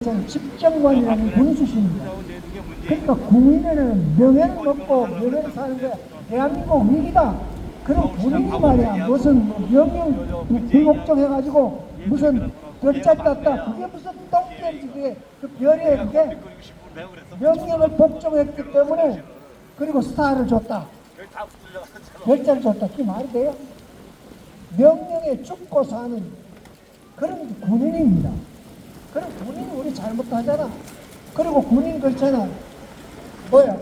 집정관이라는 군수십니다. 그러니까 국민에는 명예를 먹고 명예를 사는 게 대한민국 위기다. 그럼 본인이 말이야 무슨 명령 불복종 해가지고 무슨 별자 땄다. 그게 무슨 똥개인지 그게 그 별이에요. 그게 명령을 복종했기 때문에 그리고 스타를 줬다. 별자를 줬다. 그게 말이 돼요? 명령에 죽고 사는 그런 군인입니다. 그럼 군인이 우리 잘못하잖아. 그리고 군인 그렇잖아. 뭐야?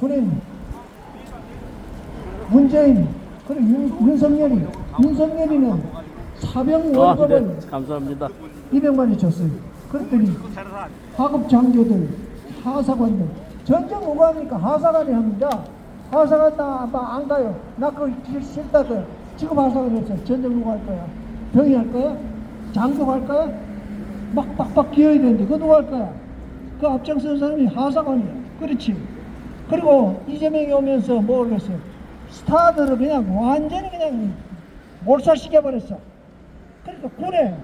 군인 문재인 그리고 윤석열이는 사병 월급을 네, 감사합니다. 200만이 줬어요. 그랬더니 하급 장교들, 하사관들 전쟁 누가 합니까? 하사관이 합니다. 하사관 안 가요. 나 그거 싫다고요. 지금 하사관이 없어요. 전쟁 누가 할 거야? 병이 할 거야? 장교 할 거야? 막 빡빡 기어야 되는데 그거 누가 할 거야? 그 앞장서는 사람이 하사관이야. 그렇지. 그리고 이재명이 오면서 뭘 했어요? 스타들을 그냥 완전히 그냥 몰살시켜버렸어. 그러니까 군에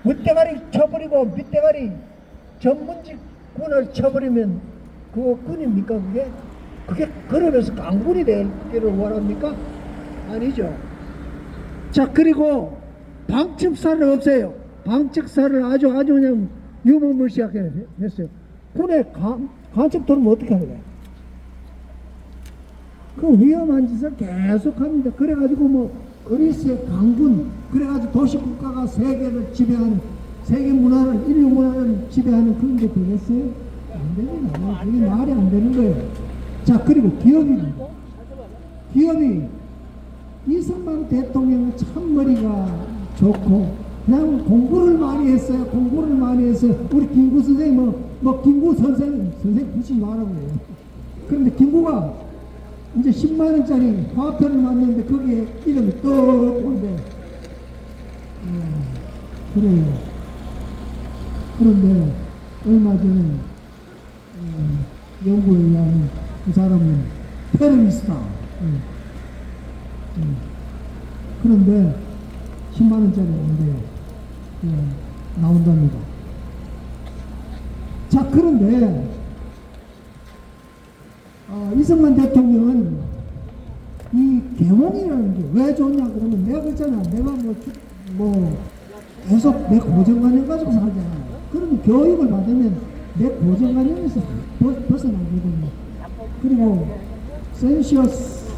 윗대가리 쳐버리고 밑대가리 전문직 군을 쳐버리면 그거 군입니까 그게? 그게 그러면서 강군이 되기를 원합니까? 아니죠. 자 그리고 방첩사를 없애요. 방책사를 아주 그냥 유무무시하게 했어요. 군에 간첩 들어오면 어떻게 하는 거야? 그 위험한 짓을 계속 합니다. 그래가지고 뭐 그리스의 강군, 그래가지고 도시국가가 세계를 지배하는, 세계 문화를, 인류 문화를 지배하는 그런 게 되겠어요? 안 됩니다. 그게 말이 안 되는 거예요. 자 그리고 기업입니다. 기업이 이승만 대통령은 참 머리가 좋고 그냥 공부를 많이 했어요. 공부를 많이 했어요. 우리 김구 선생님 김구 선생 굳이 말하고요. 그런데 김구가 이제 10만원짜리 화표를 만드는데 거기에 이름이 떠오른데 그래요. 그런데 얼마 전에 연구에 의하면 그 사람은 테러리스트다. 그런데 10만원짜리 나온답니다. 자 그런데 이승만 대통령은 이 계몽이라는 게 왜 좋냐 그러면 내가 그랬잖아. 내가 뭐 계속 내 고정관념 가지고 살잖아. 그러면 교육을 받으면 내 고정관념에서 벗어나거든요. 그리고 센시어스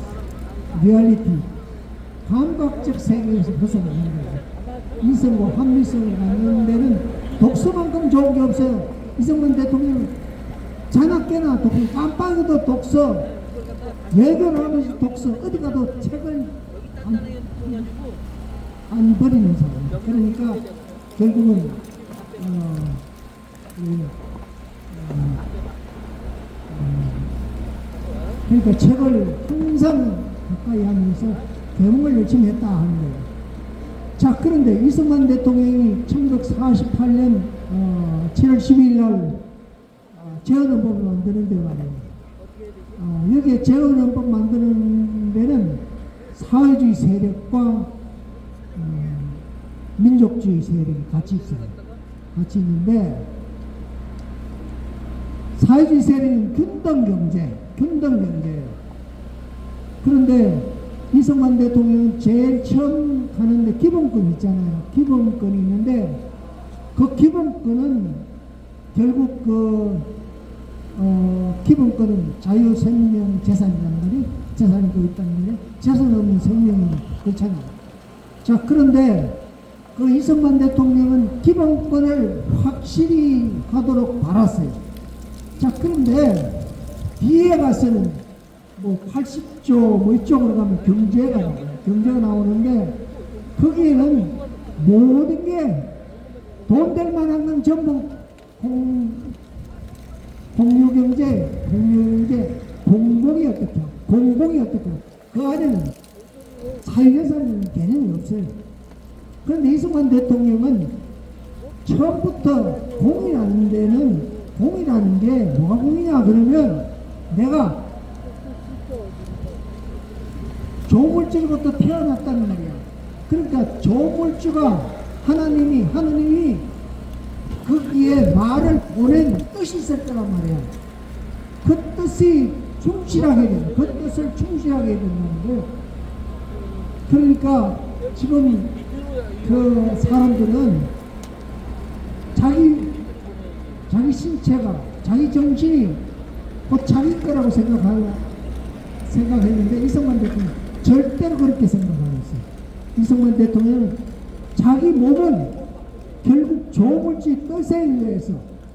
리얼리티 감각적 세계에서 벗어나는 거예요. 이성과 합리성을 갖는 데는 독서만큼 좋은 게 없어요. 이승만 대통령 자나깨나 독서, 깜빡이도 독서, 외교를 하면서 독서, 어디 가도 책을 안 버리는 사람. 그러니까 결국은 그러니까 책을 항상 가까이 하면서 계몽을 열심히 했다 하는 거예요. 자 그런데 이승만 대통령이 1948년 7월 12일 날 재헌헌법을 만드는 데 말이에요. 여기에 재헌헌법 만드는 데는 사회주의 세력과 민족주의 세력이 같이 있어요. 같이 있는데 사회주의 세력은 균등경제예요. 그런데 이승만 대통령은 제일 처음 가는데 기본권 있잖아요. 기본권이 있는데 그 기본권은 결국 기본권은 자유생명 재산이란 말이 재산이 또 있다는 말이 재산 없는 생명이 그렇잖아요. 자 그런데 그 이승만 대통령은 기본권을 확실히 하도록 바랐어요. 자 그런데 뒤에 가서는 뭐 80조 뭐 이쪽으로 가면 경제가 나오는데 거기에는 모든 게 돈 될 만한 건 전부 공유경제, 공공이 어떻게 그 안에는 사회재산은 개념이 없어요. 그런데 이승만 대통령은 처음부터 공이라는 게 뭐가 공이냐 그러면 내가 조물주로부터 태어났다는 말이야. 그러니까 조물주가 하나님이 거기에 말을 보낸 뜻이 있을 거란 말이야. 그 뜻이 충실하게 된다. 그 뜻을 충실하게 된다는 거예요. 그러니까 지금 그 사람들은 자기 신체가, 자기 정신이 곧 자기 거라고 생각했는데 이승만 대통령 절대로 그렇게 생각 안 했어요. 이승만 대통령은 자기 몸은 결국 조물주 뜻에 의해서,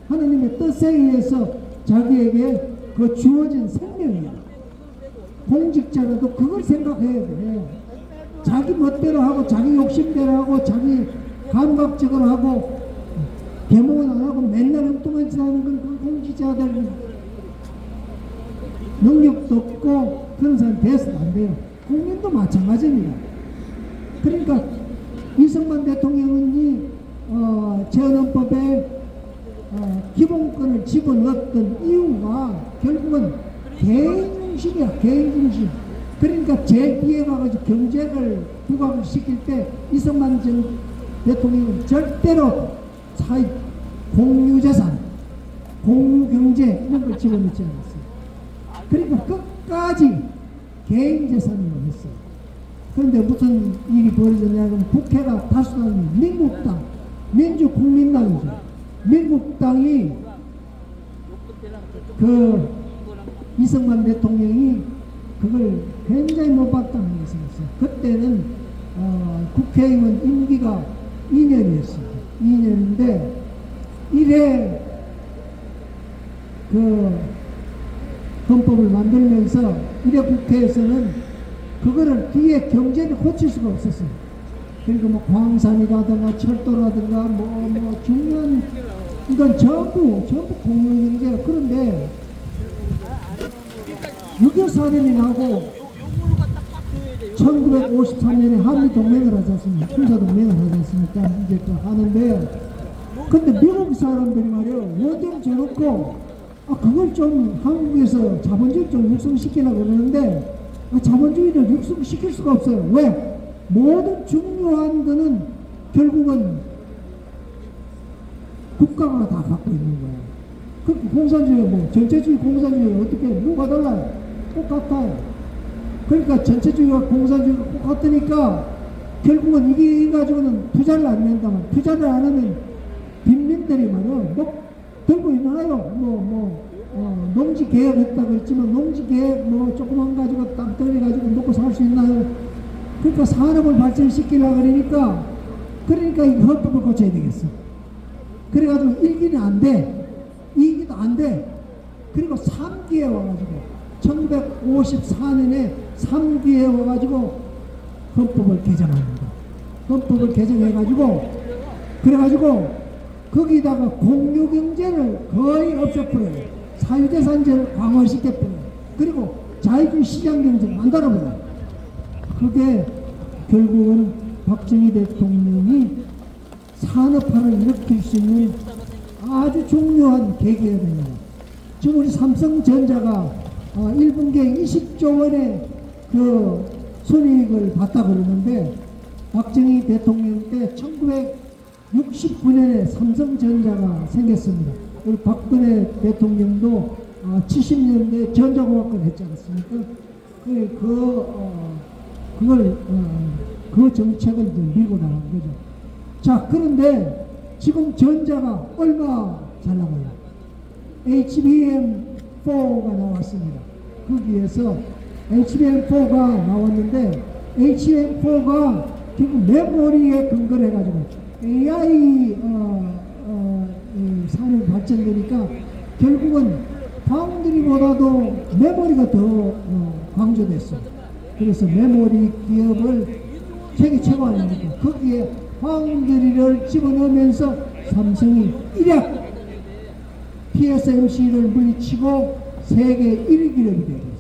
하나님의 뜻에 의해서 자기에게 그 주어진 생명이야. 공직자라도 그걸 생각해야 돼. 자기 멋대로 하고 자기 욕심대로 하고 자기 감각적으로 하고 개몽은 안 하고 맨날 엉뚱한 짓 하는 건 그 공직자들 능력도 없고 그런 사람 돼서는 안 돼요. 국민도 마찬가지입니다. 그러니까 이승만 대통령이 재헌헌법에 기본권을 집어넣었던 이유가 결국은 개인중심이야. 개인중심. 그러니까 제2에 가가지고 경제를 부각을 시킬 때 이승만 대통령은 절대로 공유재산, 공유경제 이런 걸 집어넣지 않았어요. 그러니까 끝까지 개인재산으로 했어요. 그런데 무슨 일이 벌어졌냐면 국회가 다수당이 민국당, 민주국민당이죠. 민국당이 그 이승만 대통령이 그걸 굉장히 못봤다는 게 있었어요. 그때는 국회의원 임기가 2년이었어요. 2년인데 1회 그 헌법을 만들면서 1회 국회에서는 그거를 뒤에 경제를 고칠 수가 없었어요. 그리고 뭐 광산이라든가 철도라든가 뭐 중요한 이건 전부 공유경제가. 그런데 6.25 사변이 나고 1953년에 한미동맹을 하지 않습니까? 군사동맹을 하지 않습니까? 이제 또 하는데, 근데 미국 사람들이 말이에요, 원정 줘놓고 그걸 좀 한국에서 자본주의 좀 육성시키려고 그러는데 자본주의를 육성시킬 수가 없어요. 왜? 모든 중요한 거는 결국은 국가가 다 갖고 있는 거예요. 그 공산주의 전체주의 공산주의 어떻게 뭐가 달라요? 똑같아요. 그러니까 전체주의와 공산주의가 똑같으니까 결국은 이게 가지고는 투자를 안 낸다면, 투자를 안 하면 빈민들이 말이요 들고 있나요? 농지 개혁했다고 했지만 농지 개혁 조그만 가지고 땅덩이 가지고 먹고 살 수 있나요? 그러니까 산업을 발전시키려고 그러니까 이 헌법을 고쳐야 되겠어. 그래가지고 1기는 안 돼. 2기도 안 돼. 그리고 3기에 와가지고 1954년에 3기에 와가지고 헌법을 개정합니다. 헌법을 개정해가지고 그래가지고 거기다가 공유경제를 거의 없애버려요. 사유재산제를 강화시켜버려요. 그리고 자유주의 시장경제를 만들어버려요. 그게 결국은 박정희 대통령이 산업화를 일으킬 수 있는 아주 중요한 계기가 됩니다. 지금 우리 삼성전자가 1분기에 20조 원의 그 손익을 봤다 그러는데 박정희 대통령 때 1969년에 삼성전자가 생겼습니다. 우리 박근혜 대통령도 70년대 전자공학과를 했지 않습니까? 그 정책을 이제 밀고 나간 거죠. 자, 그런데 지금 전자가 얼마 잘 나가요? HBM4가 나왔습니다. 거기에서 HBM4가 나왔는데 HBM4가 결국 메모리에 근거를 해가지고 AI 산업이 발전되니까 결국은 파운드리보다도 메모리가 더 강조됐어요. 그래서 메모리 기업을 세계 최고 아닙니까? 거기에 파운드리를 집어넣으면서 삼성이 일약 TSMC를 물리치고 세계 1위 기업이 되었어요.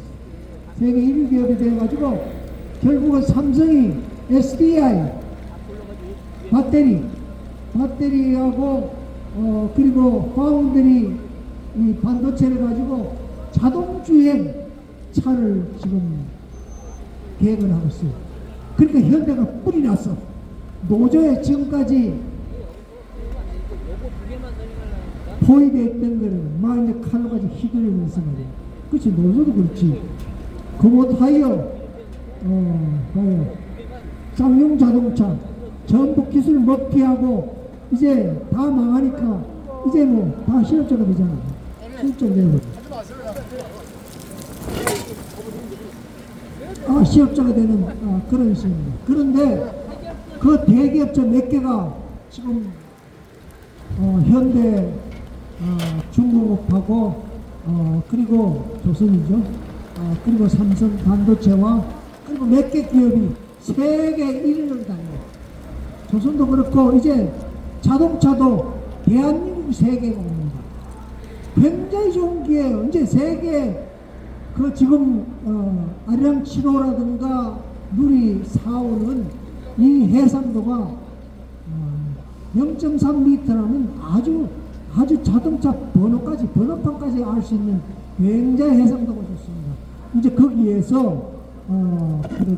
세계 1위 기업이 되어가지고 결국은 삼성이 SDI 배터리하고 그리고 파운드리 이 반도체를 가지고 자동주행 차를 지금 계획을 하고 있어요. 그러니까 현대가 뿔이 났어. 노조에 지금까지 포위되었던 거를 막 이제 칼로 가지고 휘둘리면서 말이야. 그렇지, 노조도 그렇지. 금호타이어, 봐요. 쌍용 자동차, 전부 기술 먹튀하고, 이제 다 망하니까, 이제 뭐, 다 실업자가 되잖아. 실업자가 되고. 실업자가 되는, 그런 식입니다. 그런데, 그 대기업체 몇 개가 지금, 현대, 중공업하고, 그리고 조선이죠. 그리고 삼성 반도체와 그리고 몇 개 기업이 세계 1위를 달려요. 조선도 그렇고 이제 자동차도 대한민국 세계가 옵니다. 굉장히 좋은 기회예요. 이제 세계 그 지금 아리랑 7호라든가 누리 4호는 이 해상도가 0.3m라면 아주 자동차 번호판까지 알 수 있는 굉장히 해상도가 좋습니다. 이제 거기에서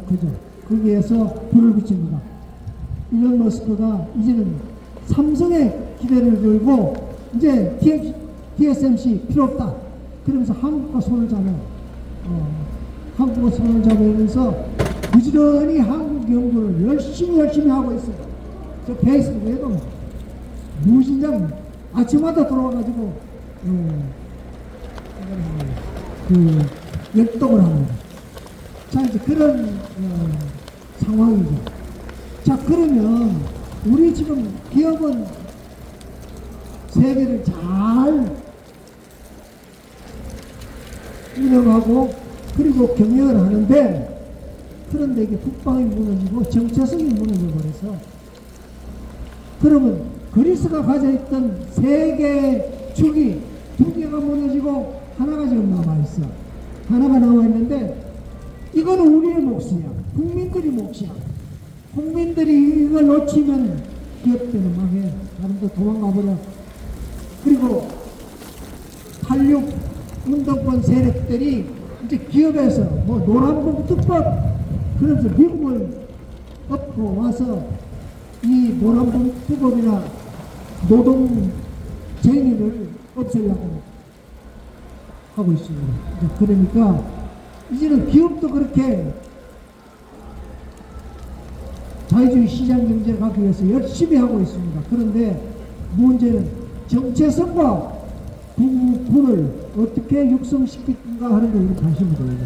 그죠. 거기에서 불을 붙입니다. 일론 머스크가 이제는 삼성에 기대를 걸고 이제 TSMC 필요 없다. 그러면서 한국과 손을 잡아요. 한국과 손을 잡으면서 부지런히 한국 연구를 열심히 하고 있어요. 저 베이스에도 무신장 아침마다 들어와가지고 역동을 합니다. 자, 이제 그런 상황이죠. 자, 그러면 우리 지금 기업은 세계를 잘 운영하고 그리고 경영을 하는데, 그런데 이게 국방이 무너지고 정체성이 무너져버려서, 그러면 그리스가 가져있던 세계 축이 두 개가 무너지고 하나가 지금 남아있어. 하나가 남아있는데 이거는 우리의 몫이야. 국민들이 몫이야. 국민들이 이걸 놓치면 기업들은 망해. 사람도 도망가버려. 그리고 86 운동권 세력들이 이제 기업에서 뭐 노란봉 특법 그러면서 미국을 업고 와서 이 노란봉 특법이나 노동쟁의를 없애려고 하고 있습니다. 그러니까 이제는 기업도 그렇게 자유주의 시장 경제를 가기 위해서 열심히 하고 있습니다. 그런데 문제는 정체성과 군을 어떻게 육성시킬까 하는 데 우리 관심이 됩니다.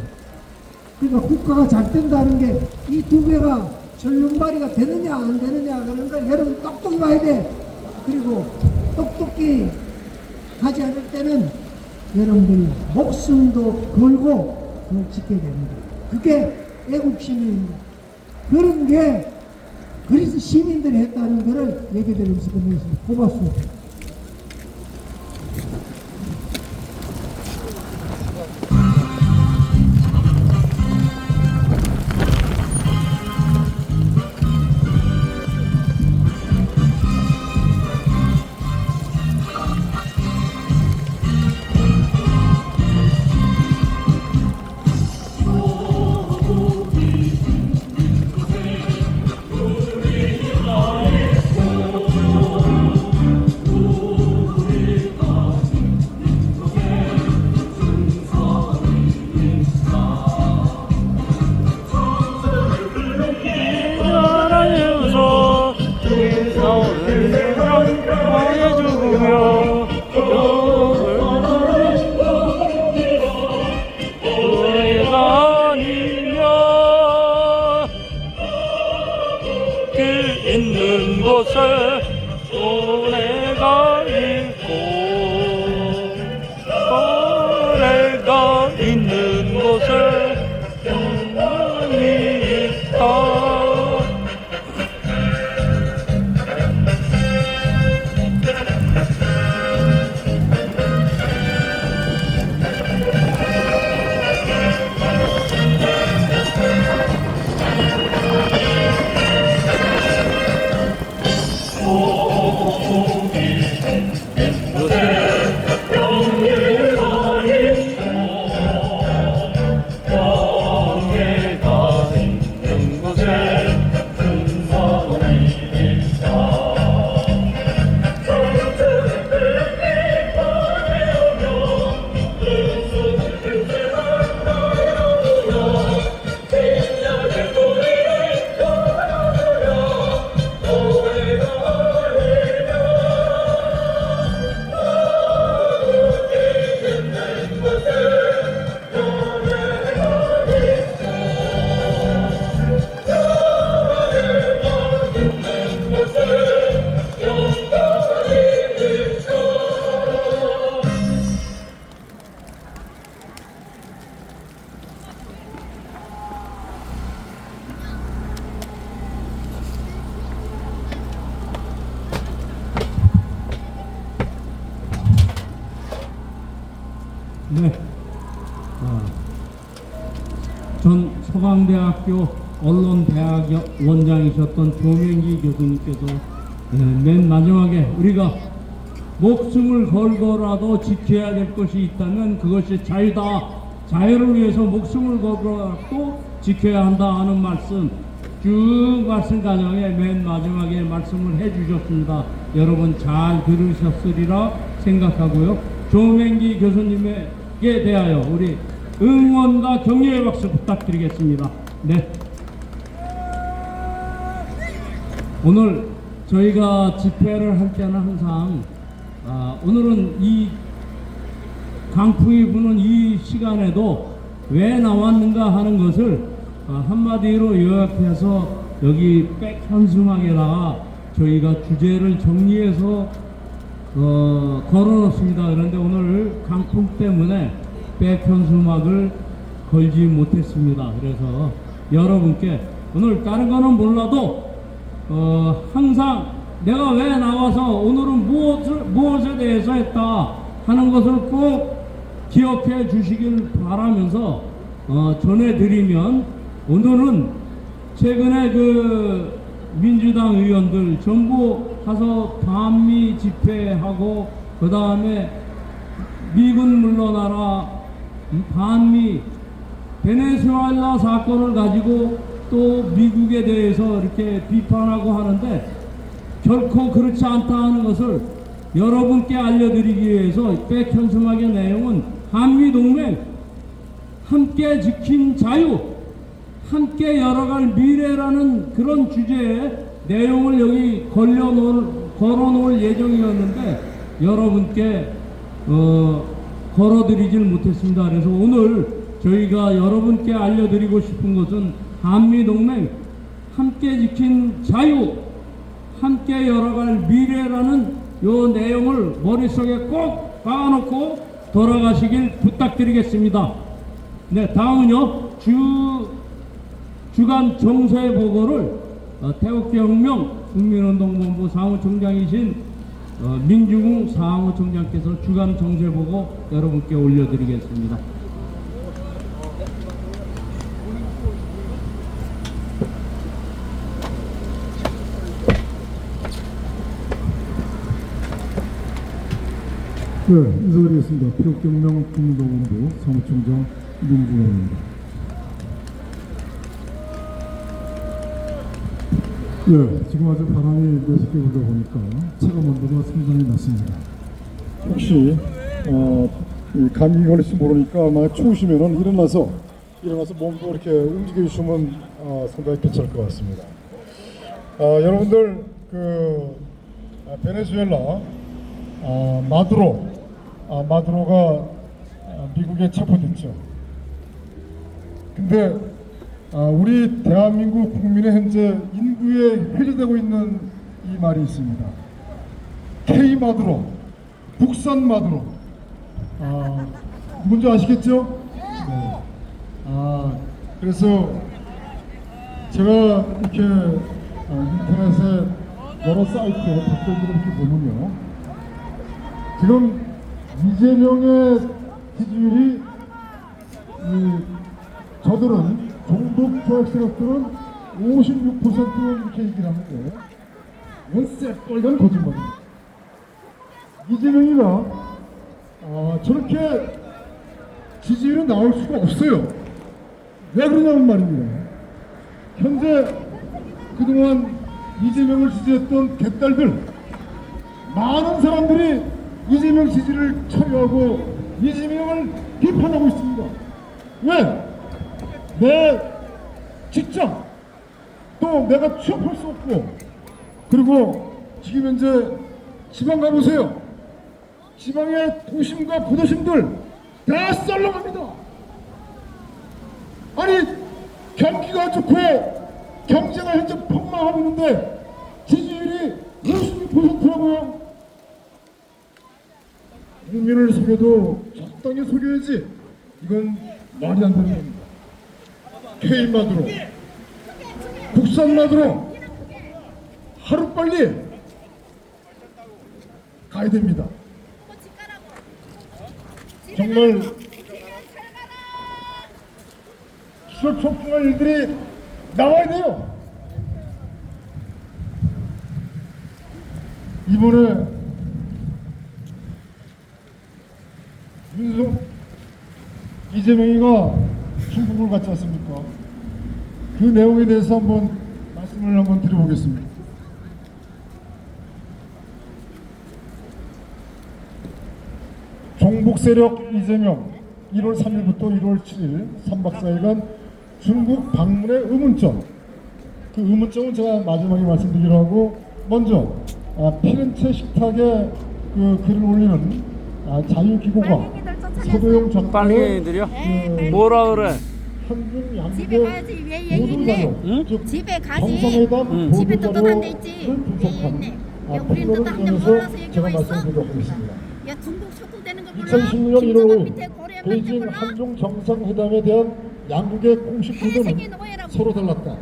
그러니까 국가가 잘 된다는 게 이 두 개가 전륜발이가 되느냐 안 되느냐 그런 걸 여러분 똑똑히 봐야 돼. 그리고 똑똑히 하지 않을 때는 여러분들이 목숨도 걸고 그걸 지켜야 됩니다. 그게 애국심입니다. 그런 게 그리스 시민들이 했다는 것을 얘기드리면서 끝내겠습니다. 고맙습니다. 네. 전 서강대학교 언론대학 원장이셨던 조명기 교수님께서 맨 마지막에 우리가 목숨을 걸고라도 지켜야 될 것이 있다면 그것이 자유다. 자유를 위해서 목숨을 걸고라도 지켜야 한다 하는 말씀 쭉 말씀 가정에 맨 마지막에 말씀을 해주셨습니다. 여러분 잘 들으셨으리라 생각하고요. 조명기 교수님에게 대하여 우리 응원과 격려의 박수 부탁드리겠습니다. 네. 오늘 저희가 집회를 할 때는 항상 오늘은 이 강풍이 부는 이 시간에도 왜 나왔는가 하는 것을 한마디로 요약해서 여기 백현수막에다가 저희가 주제를 정리해서 걸어놓습니다. 그런데 오늘 강풍 때문에 백현수막을 걸지 못했습니다. 그래서 여러분께 오늘 다른 거는 몰라도 항상 내가 왜 나와서 오늘은 무엇에 대해서 했다 하는 것을 꼭 기억해 주시길 바라면서 전해드리면 오늘은 최근에 그 민주당 의원들 전부 가서 반미 집회하고 그 다음에 미군 물러나라 반미 베네수엘라 사건을 가지고 또 미국에 대해서 이렇게 비판하고 하는데 결코 그렇지 않다 하는 것을 여러분께 알려드리기 위해서 백현수막의 내용은 한미동맹 함께 지킨 자유 함께 열어갈 미래라는 그런 주제의 내용을 여기 걸어놓을 예정이었는데 여러분께 걸어드리질 못했습니다. 그래서 오늘 저희가 여러분께 알려드리고 싶은 것은 한미동맹 함께 지킨 자유 함께 열어갈 미래라는 요 내용을 머릿속에 꼭 박아놓고 돌아가시길 부탁드리겠습니다. 네, 다음은요 주간 정세 보고를 태극기혁명 국민운동본부 사무총장이신 민주궁 사무총장께서 주간 정세 보고 여러분께 올려드리겠습니다. 네, 인사드리겠습니다. 태극기혁명 국민운동본부 사무총장 민주궁입니다. 네, 지금 아주 바람이 몇십 개 불다 보니까 체감 온도가 상당히 낮습니다. 혹시 이 감기 걸릴지 모르니까 아마 추우시면은 일어나서 몸도 이렇게 움직여 주시면 상당히 괜찮을 것 같습니다. 여러분들 그 베네수엘라 마두로가 미국에 체포됐죠. 근데 우리 대한민국 국민의 현재 인구에 회자되고 있는 이 말이 있습니다. K 마두로, 국산 마두로. 뭔지 아시겠죠? 네. 그래서 제가 이렇게 인터넷에 여러 사이트에 댓글들을 이렇게 보면요. 지금 이재명의 지지율이 저들은 종북 조약 세력들은 56% 이렇게 얘기를 하는데 이건 새빨간 거짓말입니다. 이재명이가 저렇게 지지율이 나올 수가 없어요. 왜 그러냐는 말입니다. 현재 그동안 이재명을 지지했던 개딸들 많은 사람들이 이재명 지지를 철회하고 이재명을 비판하고 있습니다. 왜? 내 직장 또 내가 취업할 수 없고 그리고 지금 현재 지방 가보세요. 지방의 도심과 부도심들 다 썰렁합니다. 아니 경기가 좋고 경제가 현재 폭망하고 있는데 지지율이 56%라고요. 국민을 속여도 적당히 속여야지. 이건 말이 안 되는 겁니다. K마두로 국산마두로 하루빨리 가야 됩니다. 정말 기술촉진할 일들이 나와야 돼요. 이번에 이재명이가 중국을 갔지 않습니까? 그 내용에 대해서 한번 말씀을 한번 드려보겠습니다. 종북 세력 이재명 1월 3일부터 1월 7일 3박 4일간 중국 방문의 의문점. 그 의문점은 제가 마지막에 말씀드리기로 하고, 먼저 피렌체 식탁에 그 글을 올리는 자유기고가 서도용 작가의 빨갱이들이요? 뭐라 그래? 한중 집에 양국의 가야지 왜 얘기 모든 있네. 자료, 응? 즉 집에 가지. 정상회담 집에 보도 떳떳한 데 있지. 자료를 분석한 있네. 야, 우리는 폭로를 떳떳한 데 통해서 몰라서 제가 얘기하고 있어? 말씀드리도록 하겠습니다. 야 중국 석국되는 거 몰라? 2016년 김정은 1월 밑에 고려한 거 베이징 몰라? 한중 정상회담에 대한 양국의 공식 세계 구도는 노예라고. 서로 달랐다.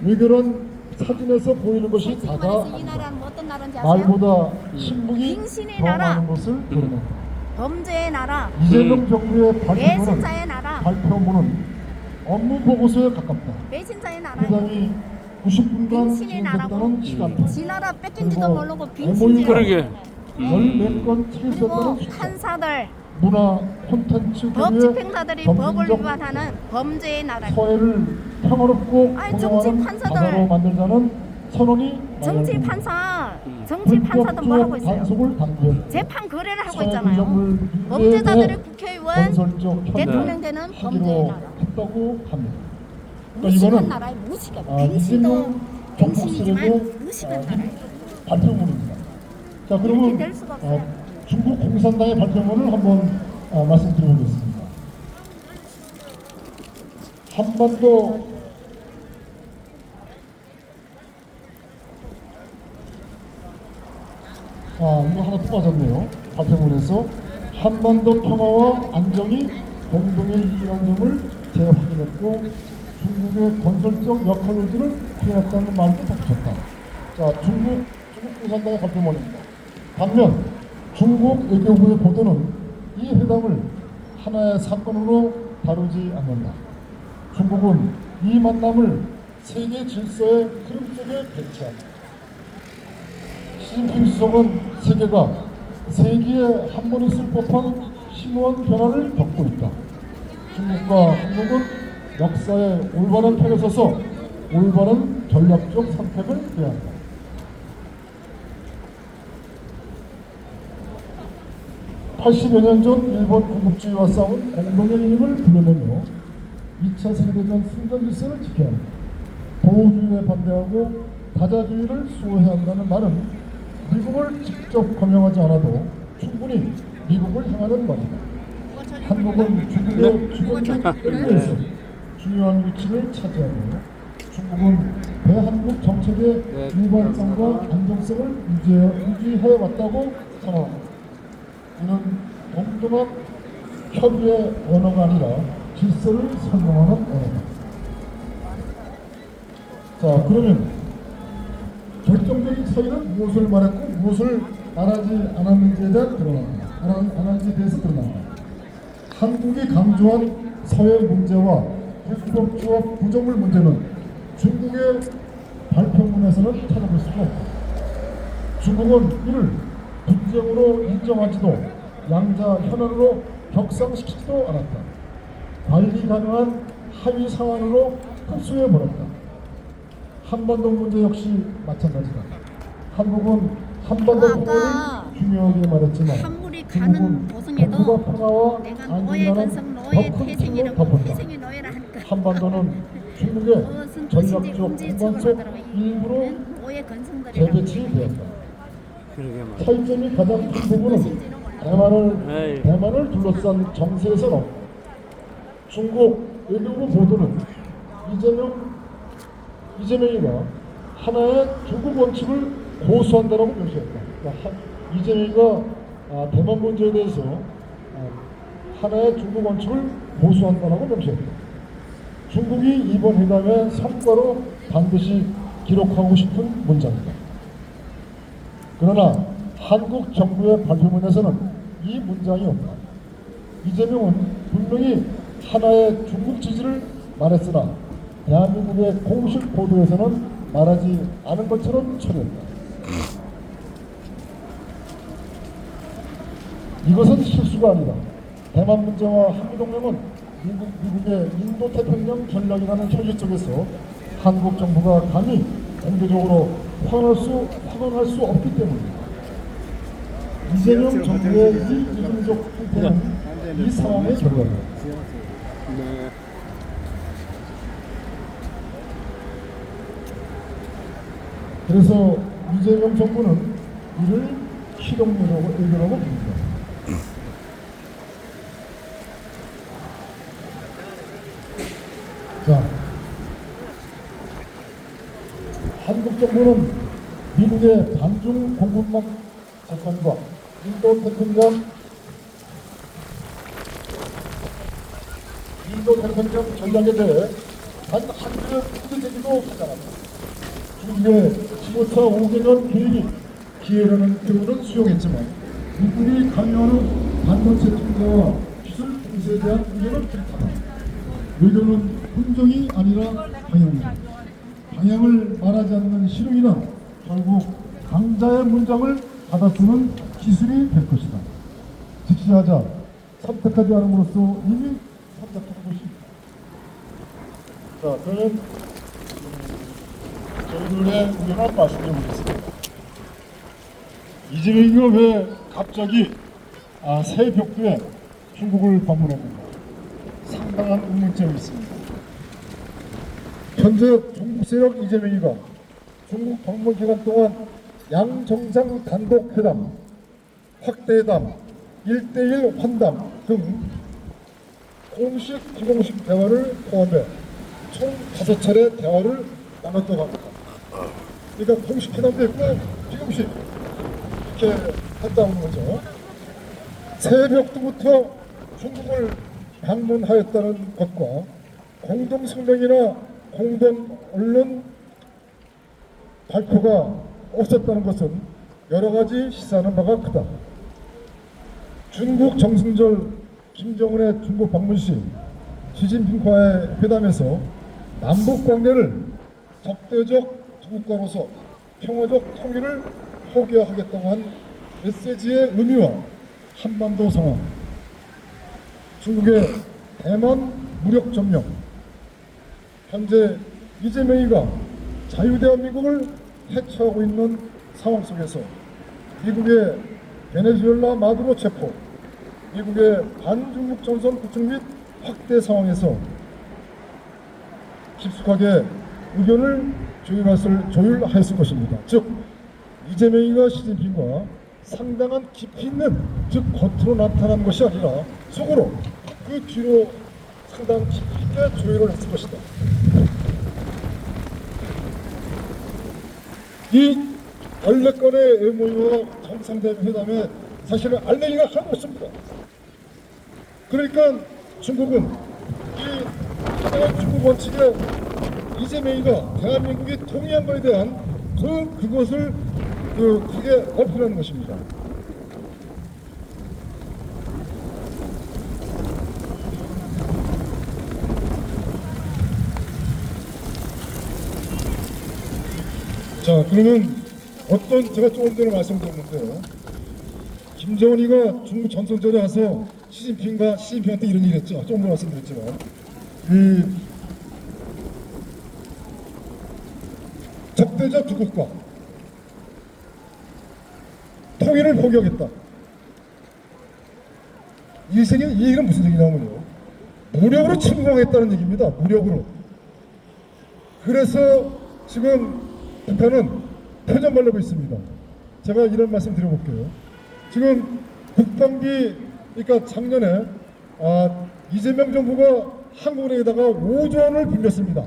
왜 그런 사진에서 보이는 것이 솔직히 다가 말해서 이 나라는 뭐 어떤 나라인지 아세요? 말보다 신북이 빙신의 더 나라. 많은 것을 드러낸다. 범죄의 나라, 이재명 정부의 발표문은 배신자의 나라, 업무 보고서에 가깝다. 배신자의 나라. 회담이 90분간 빙신의 나라고. 진행됐다는 시간, 지 나라 뺏긴지도 그리고 모르고 MOU 빙신지라고. 그러게. 14건 그리고 치렀다는 시간, 판사들, 문화 콘텐츠 법 등의 집행사들이 법을 점진적 위반하는 범죄의 나라. 서해를 평화롭고 아이, 공정한 정치 판사들. 바다로 만들자는 선언이 정치 나열됩니다. 판사, 정치 판사도 뭐 하고 있어요? 단속을 당부했다. 재판 거래를 하고 서해 있잖아요. 구조물 범죄자들의 대해 국회의원, 건설적 대통령 되는 범죄의 하기로 나라. 했다고 합니다. 그러니까 무식한 이거는 나라에 무식해. 이재명 빙신도 빙신이지만 정복수에도 무식한 나라예요. 발표문입니다. 자, 그러면 이렇게 될 수가 없어요. 중국 공산당의 발표문을 한번 말씀드려보겠습니다. 한반도 이거 하나 또 빠졌네요. 발표문에서 한반도 평화와 안정이 공동의 이익이라는 점을 재확인했고 중국의 건설적 역할 의지를 해왔다는 말도 덧붙였다. 자, 중국 공산당의 발표문입니다. 반면 중국 외교부의 보도는 이 회담을 하나의 사건으로 다루지 않는다. 중국은 이 만남을 세계 질서의 흐름 속에 배치한다. 시진핑 수석은 세계가 세기에 한 번 있을 법한 심오한 변화를 겪고 있다. 중국과 한국은 역사의 올바른 편에 서서 올바른 전략적 선택을 해야 한다. (80여 년) 전 일본 군국주의와 싸운 공동의 힘을 불러내며 2차 세계대전 승전 질서를 지켜야 한다. 보호주의에 반대하고 다자주의를 수호해야 한다는 말은 미국을 직접 거명하지 않아도 충분히 미국을 향하는 말이다. 한국은 중국의 주변국 일부에서 중요한 위치를 차지하고 중국은 대한국 정책의 일관성과 안정성을 유지해왔다고 생각합니다. 이는 동등한 협의의 언어가 아니라 질서를 설명하는 언어다. 자, 그러면 결정적인 차이는 무엇을 말했고 무엇을 말하지 않았는지에 대한 드러납니다. 안한지에 대해서 드러납니다. 한국이 강조한 서해 문제와 불법주와 부정물 문제는 중국의 발표문에서는 찾아볼 수가 없다. 중국은 이를 분쟁으로 인정하지도 양자 현안으로 격상시키지도 않았다. 관리 가능한 합의 사안으로 흡수해버렸다. 한반도 문제 역시 마찬가지다. 한국은 한반도 아까 부분을 중요하게 말했지만 한물이 가는 도성에도 북과 평화와 내가 노예 안전한 건성 노예 더큰 태생이라고 틀로 덮었다. 태생이 노예라 하니까 한반도는 중국의 무슨 도시인지 전략적 문제 공간 속 처벌하더라고. 일부로 노예 건성들이라고 재배치되었다. 그러게 말이야. 차이점이 가장 큰 부분은 무엇인지는 몰라. 대만을 둘러싼 정세에서는 중국 외교부 보도는 이재명이가 하나의 중국 원칙을 고수한다라고 명시했다. 그러니까 이재명이가 대만 문제에 대해서 하나의 중국 원칙을 고수한다라고 명시했다. 중국이 이번 회담의 성과로 반드시 기록하고 싶은 문장이다. 그러나 한국 정부의 발표문에서는 이 문장이 없다. 이재명은 분명히 하나의 중국 지지를 말했으나 대한민국의 공식 보도에서는 말하지 않은 것처럼 처리했다. 이것은 실수가 아니다. 대만 문제와 한미동맹은 미국의 인도태평양 전략이라는 현실 속에서 한국 정부가 감히 공개적으로 확언할 수 없기 때문입니다. 이재명 정부의 이 이중적 행태는 이 상황의 결과입니다. 네. 그래서 이재명 정부는 이를 실용유라고 부릅니다. 자, 한국 정부는 미국의 반중 공군망 작전과 인도태평양 전략에 대해 단 한국의 국제제기도 하장합니다. 중국의 15차 5개년 계획이 기회라는 교훈은 수용했지만 미국이 강요하는 반도체 투자와 기술 통제에 대한 의견을 들이다. 의견은 훈정이 아니라 방향입니다. 방향을 말하지 않는 실용이는 결국 강자의 문장을 받아쓰는 기술이 될 것이다. 직시하자 선택하지 않음으로써 이미 선택한 것입니다. 자, 그러면 저희들의 의견을 말씀드리겠습니다. 이재명이가 왜 갑자기 새벽에 중국을 방문했는가? 상당한 의문점이 있습니다. 현재 중국 세력 이재명이가 중국 방문 기간 동안 양정상 단독 회담, 확대회담, 1대1 환담 등 공식, 비공식 대화를 포함해 총 5차례 대화를 나눴다고 합니다. 그러니까 공식 회담도 있고 비공식 이렇게 했다는 거죠. 새벽부터 중국을 방문하였다는 것과 공동 성명이나 공동 언론 발표가 없었다는 것은 여러 가지 시사하는 바가 크다. 중국 정승절 김정은의 중국 방문 시 시진핑과의 회담에서 남북 관계를 적대적 두 국가로서 평화적 통일을 포기하겠다고 한 메시지의 의미와 한반도 상황, 중국의 대만 무력 점령, 현재 이재명이가 자유대한민국을 해체하고 있는 상황 속에서 미국의 베네수엘라 마두로 체포, 미국의 반중국 전선 구축 및 확대 상황에서 깊숙하게 의견을 조율하였을 것입니다. 즉 이재명이가 시진핑과 상당한 깊이 있는, 즉 겉으로 나타난 것이 아니라 속으로 그 뒤로 상당히 깊이 있게 조율을 했을 것이다. 이 14건의 MOU와 정상회담에 사실은 알레기가 하나도 없습니다. 그러니까 중국은 이 하나의 중국 원칙에 이재명이가 대한민국이 통일한 것에 대한 그것을 크게 어필하는 것입니다. 자, 그러면 제가 조금 전에 말씀드렸는데요. 김정은이가 중국 전선전에 와서 시진핑한테 이런 얘기 했죠. 조금 전에 말씀드렸지만. 적대적 두 국가 통일을 포기하겠다. 이 얘기는 무슨 얘기냐면요, 무력으로 침공하겠다는 얘기입니다. 무력으로. 그래서 지금 북한은 표정말리고 있습니다. 제가 이런 말씀 드려볼게요. 지금 국방비, 그러니까 작년에 이재명 정부가 한국은행에다가 5조 원을 빌렸습니다.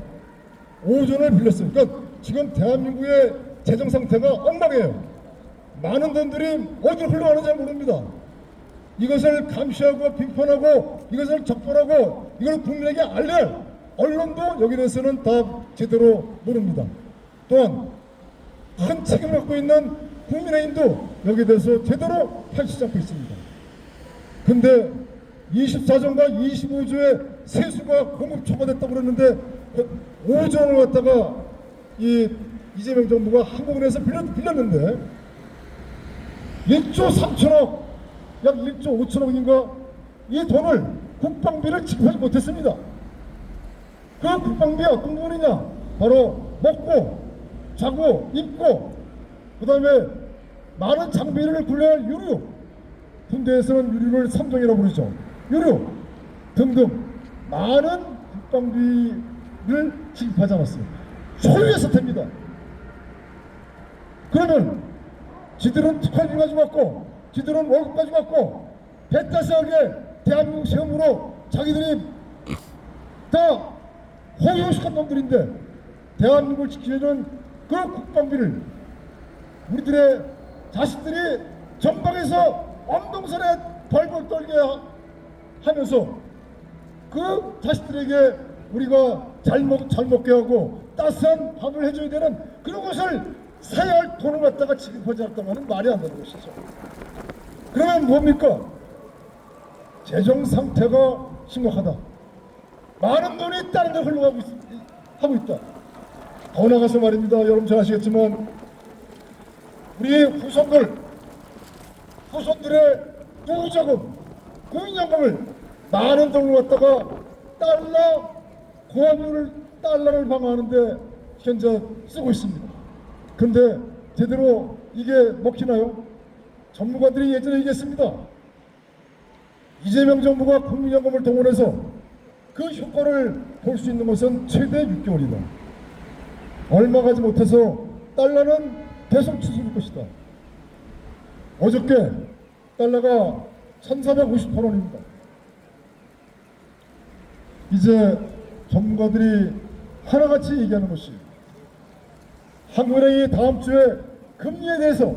5조 원을 빌렸어요. 그러니까 지금 대한민국의 재정 상태가 엉망이에요. 많은 돈들이 어디로 흘러가는지 모릅니다. 이것을 감시하고 비판하고 이것을 적발하고 이걸 국민에게 알릴 언론도 여기에 대해서는 다 제대로 모릅니다. 또한 큰 책임을 갖고 있는 국민의힘도 여기에 대해서 제대로 펼치지 않고 있습니다. 근데 24조인가 25조의 세수가 공급 초과됐다고 그랬는데 5조 원을 갖다가 이재명 정부가 한국은행에서 빌렸는데 1조 3천억, 약 1조 5천억인가 이 돈을 국방비를 지급하지 못했습니다. 그 국방비 어떤 부분이냐? 바로 먹고 자고 입고 그 다음에 많은 장비를 굴려야 할 유류, 군대에서는 유류를 3종이라고 부르죠. 유류 등등 많은 국방비를 지급하지 않았어요. 초유의 사태입니다. 그러면 지들은 특활비 가지고 왔고 지들은 월급 가지고 왔고 배타스하게 대한민국 세금으로 자기들이 다 호요식한 놈들인데 대한민국을 지키려는 그 국방비를 우리들의 자식들이 전방에서 엄동설에 벌벌 떨게 하면서 그 자식들에게 우리가 잘 먹게 하고 따스한 밥을 해줘야 되는 그런 것을 사야 할 돈을 갖다가 지급하지 않았다는 것은 말이 안 되는 것이죠. 그러면 뭡니까? 재정 상태가 심각하다. 많은 돈이 다른 데 흘러가고 하고 있다. 더 나가서 말입니다. 여러분 잘 아시겠지만 우리 후손들의 노후자금, 국민연금을 많은 돈을 갖다가 달러를 방어하는데 현재 쓰고 있습니다. 그런데 제대로 이게 먹히나요? 전문가들이 예전에 얘기했습니다. 이재명 정부가 국민연금을 동원해서 그 효과를 볼 수 있는 것은 최대 6개월이다. 얼마 가지 못해서 달러는 계속 추스릴 것이다. 어저께 달러가 1,458원입니다. 이제 전문가들이 하나같이 얘기하는 것이 한국은행이 다음 주에 금리에 대해서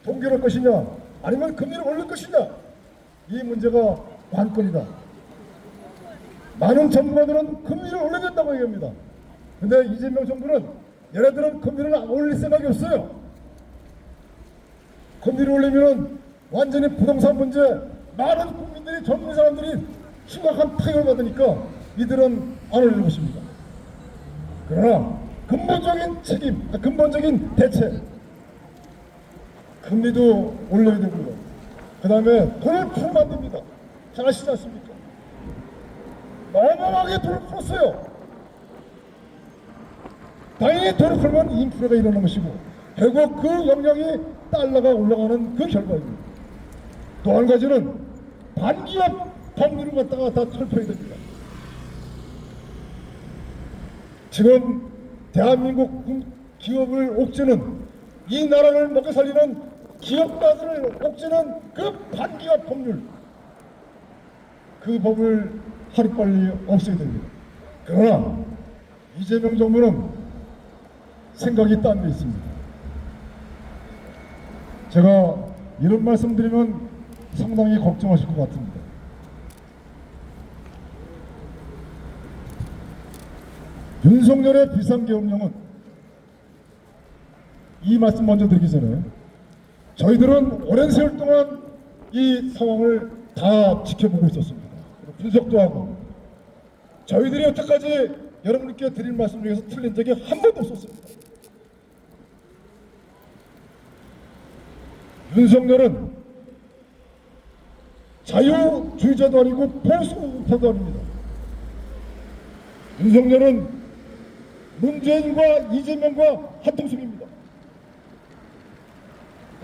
동결할 것이냐 아니면 금리를 올릴 것이냐 이 문제가 관건이다. 많은 전문가들은 금리를 올려야 된다고 얘기합니다. 그런데 이재명 정부는 얘네들은 금리를 올릴 생각이 없어요. 금리를 올리면 완전히 부동산 문제 많은 국민들이 젊은 사람들이 심각한 타격을 받으니까 이들은 안 올릴 것입니다. 그러나 근본적인 책임, 근본적인 대책 금리도 올려야 되고요. 그 다음에 돈을 풀면 안 됩니다. 잘 아시지 않습니까? 어마어마하게 돈을 풀었어요. 당연히 돈을 풀면 인플레가 일어나는 것이고 결국 그 영향이 달러가 올라가는 그 결과입니다. 또 한 가지는 반기업 법률을 갖다가 다 철폐해야 됩니다. 지금 대한민국 기업을 옥죄는 이 나라를 먹여 살리는 기업가들을 옥죄는 그 반기업 법률 그 법을 하루빨리 없애야 됩니다. 그러나 이재명 정부는 생각이 딴 데 있습니다. 제가 이런 말씀 드리면 상당히 걱정하실 것 같습니다. 윤석열의 비상계엄령은 이 말씀 먼저 드리기 전에 저희들은 오랜 세월 동안 이 상황을 다 지켜보고 있었습니다. 분석도 하고 저희들이 여태까지 여러분께 드릴 말씀 중에서 틀린 적이 한 번도 없었습니다. 윤석열은 자유주의자도 아니고 보수우파도 아닙니다. 윤석열은 문재인과 이재명과 한통속입니다.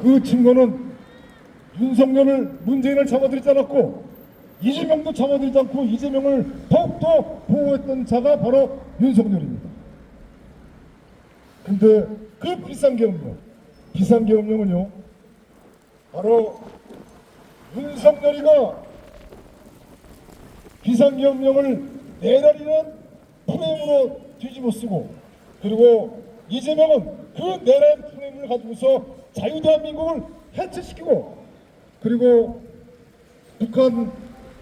그 증거는 문재인을 잡아들이지 않았고 이재명도 잡아들이지 않고 이재명을 더욱더 보호했던 자가 바로 윤석열입니다. 근데 그 비상계엄령은요 바로 윤석열이가 비상계엄령을 내라리는 프레임으로 뒤집어 쓰고 그리고 이재명은 그 내란 프레임을 가지고서 자유대한민국을 해체시키고 그리고 북한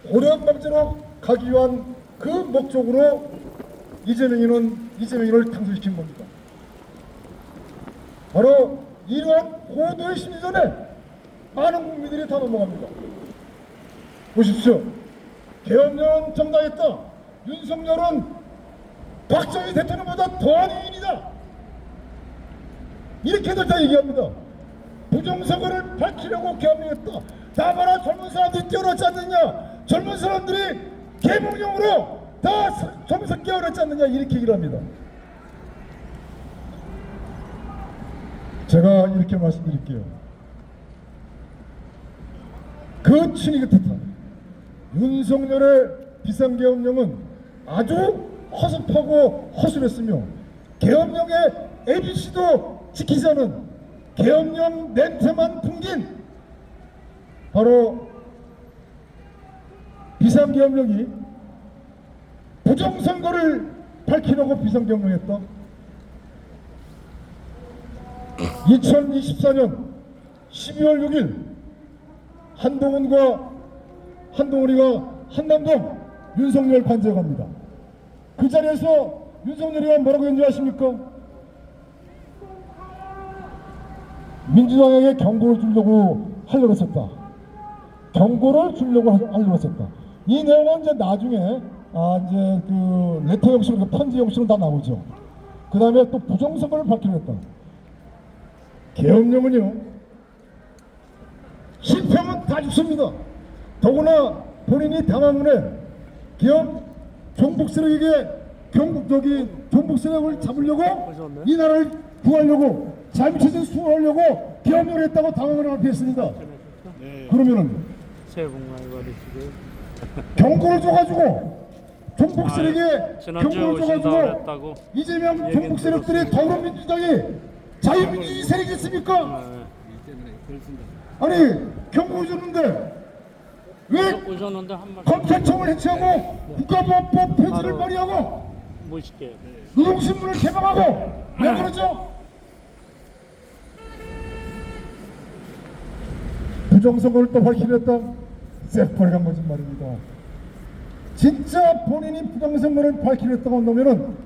고려방제로 가기 위한 그 목적으로 이재명을 당선시킨 겁니다. 바로 이러한 고도의 심리전에 많은 국민들이 다 넘어갑니다. 보십시오. 계엄령은 정당했다. 윤석열은 박정희 대통령보다 더한 인이다. 이렇게들 다 얘기합니다. 부정선거를 밝히려고 계엄령했다. 다봐라 젊은 사람들이 뛰어났지 않느냐. 젊은 사람들이 계몽령으로 다 점수 깨어났지 않느냐. 이렇게 얘기를 합니다. 제가 이렇게 말씀드릴게요. 그 친이그 뜻한 윤석열의 비상계엄령은 아주 허습하고 허술했으며 계엄령의 ABC도 지키지 않은 계엄령 멘트만 풍긴 바로 비상계엄령이 부정선거를 밝히려고 비상계엄령했다. 2024년 12월 6일 한동훈이가 한남동 윤석열 관저에 갑니다. 그 자리에서 윤석열이가 뭐라고 했는지 아십니까? 민주당에게 경고를 주려고 하려고 했었다. 경고를 주려고 하려고 했었다. 이 내용은 이제 나중에 이제 그 레터 형식으로 편지 형식으로 다 나오죠. 그 다음에 또 부정선거를 밝히려 했다. 계엄령은요 실패하면 다 죽습니다. 더구나 본인이 당한 후에 종북 세력에게 종북 세력을 잡으려고 이 나라를 구하려고 잘못해서 수호하려고 계엄령을 했다고 당황을 앞에 했습니다. 그러면은 새해 복 많이 받으시고요. 경고를 줘가지고 종북 세력에 지난주에 경고를 오신다고 줘가지고 했다고 이재명 종북 세력들이 더불어민주당이 자유민주주의 세력이겠습니까? 아니 경고 줬는데 왜 오셨는데 한 말씀 검찰청을 해체하고 국가보안법 폐지를 발의하고 모실게요. 노동신문을 개방하고 왜 그러죠? 부정선거를 또 밝히겠다? 새빨간 거짓말입니다. 진짜 본인이 부정선거를 밝히겠다고 한다면은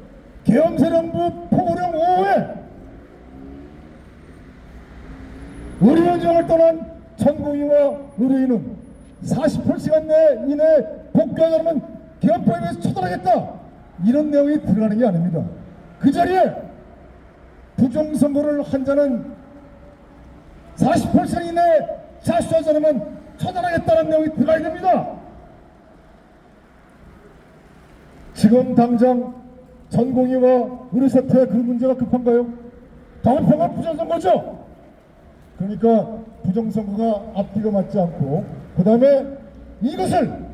계엄사령부 포고령 5호에 의료원장을 떠난 전공의와 의료인은 48시간 이내 복귀하지 않으면 계엄법에 의해서 처단하겠다. 이런 내용이 들어가는 게 아닙니다. 그 자리에 부정선거를 한 자는 48시간 이내에 자수하지 않으면 처단하겠다는 내용이 들어가야 됩니다. 지금 당장 전공의와 의료사태 그 문제가 급한가요? 다음평은 부정선거죠. 그러니까 부정선거가 앞뒤가 맞지 않고 그 다음에 이것을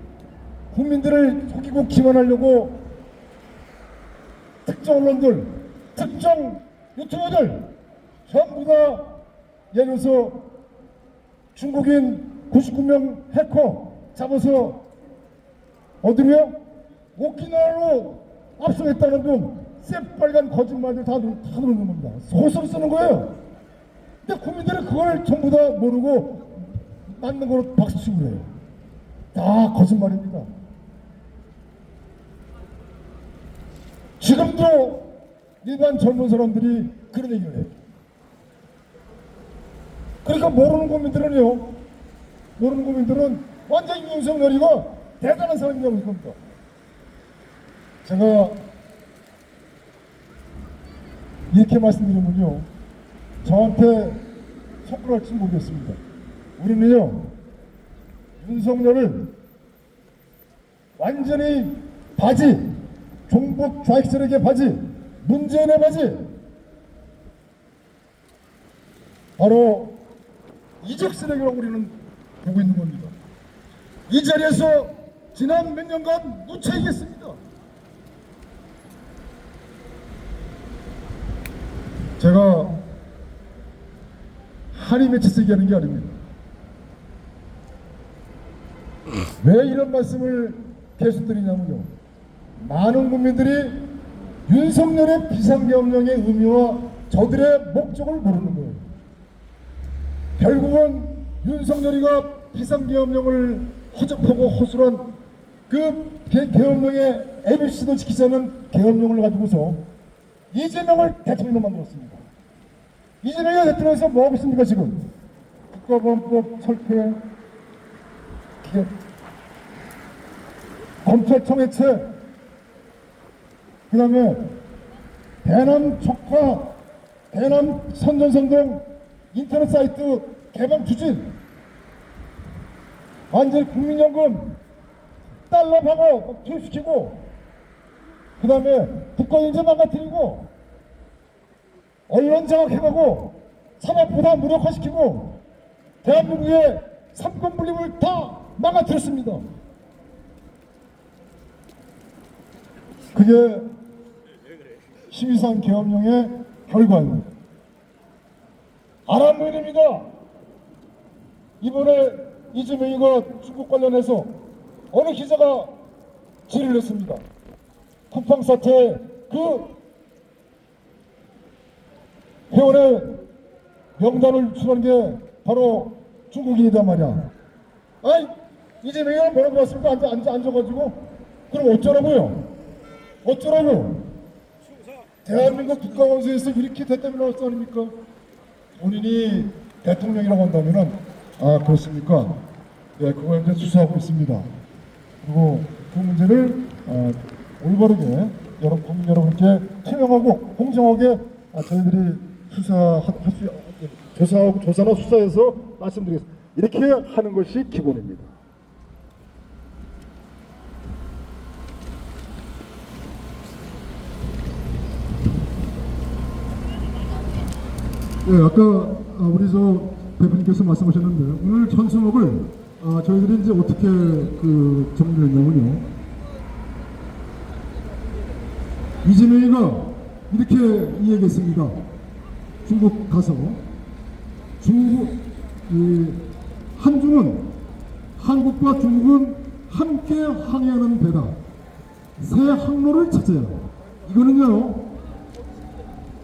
국민들을 속이고 기만하려고 특정 언론들, 특정 유튜버들 전부 다 예를 들어서 중국인 99명 해커 잡아서 어디로요? 오키나와로 압송했다는 등 새빨간 거짓말들 다 누르는 겁니다. 소설 쓰는 거예요. 근데 국민들은 그걸 전부 다 모르고 맞는 거로 박수치고 그래요. 다 거짓말입니다. 지금도 일반 젊은 사람들이 그런 얘기를 해요. 그러니까 모르는 국민들은 완전히 윤석열이가 대단한 사람이라고 이겁니다. 제가 이렇게 말씀드리면요 저한테 손가락질지 모르겠습니다. 우리는요 윤석열을 완전히 바지, 종북 좌익 세력의 바지, 문재인의 바지, 바로 이적 세력이라고 우리는 보고 있는 겁니다. 이 자리에서 지난 몇 년간 무차이겠습니다. 제가 한이 맺혀서 얘기하는 게 아닙니다. 왜 이런 말씀을 계속 드리냐면요. 많은 국민들이 윤석열의 비상계엄령의 의미와 저들의 목적을 모르는 거예요. 결국은 윤석열이가 비상계엄령을 허접하고 허술한 그 계엄령의 ABC도 지키지 않은 계엄령을 가지고서 이재명을 대통령으로 만들었습니다. 이재명이 대통령에서 뭐 하고 있습니까 지금? 국가보안법 철폐, 검찰청 해체, 그 다음에 대남 촉화, 대남 선전성동 인터넷 사이트 개방 추진, 완전히 국민연금 달러 방어 투입시키고, 그 다음에 국가인재 망가뜨리고, 언론 장악해가고, 산업보다 무력화시키고, 대한민국의 삼권 분립을 다 망가뜨렸습니다. 그게 12.3 계엄령의 결과입니다. 아랍노인입니다. 이번에 이재명이가 중국 관련해서 어느 기자가 질의를 했습니다. 쿠팡 사태 그 회원의 명단을 유출한 게 바로 중국인이다 말이야. 아이, 이재명이가 뭐라고 봤습니까? 앉아가지고. 그럼 어쩌라고요? 어쩌라고? 대한민국 국가원수에서 이렇게 됐다면 나올 수 아닙니까? 본인이 대통령이라고 한다면은, 아, 그렇습니까? 예, 그거 이제 수사하고 있습니다. 그리고 그 문제를 올바르게 국민 여러분께 투명하고 공정하게 저희들이 조사나 수사해서 말씀드리겠습니다. 이렇게 하는 것이 기본입니다. 네, 아까 우리 대표님께서 말씀하셨는데 오늘 현수막을 저희들이 이제 어떻게 정리했냐면요. 이재명이가 이렇게 이야기했습니다. 중국 가서 한중은 한국과 중국은 함께 항해하는 배다. 새 항로를 찾아야. 이거는요.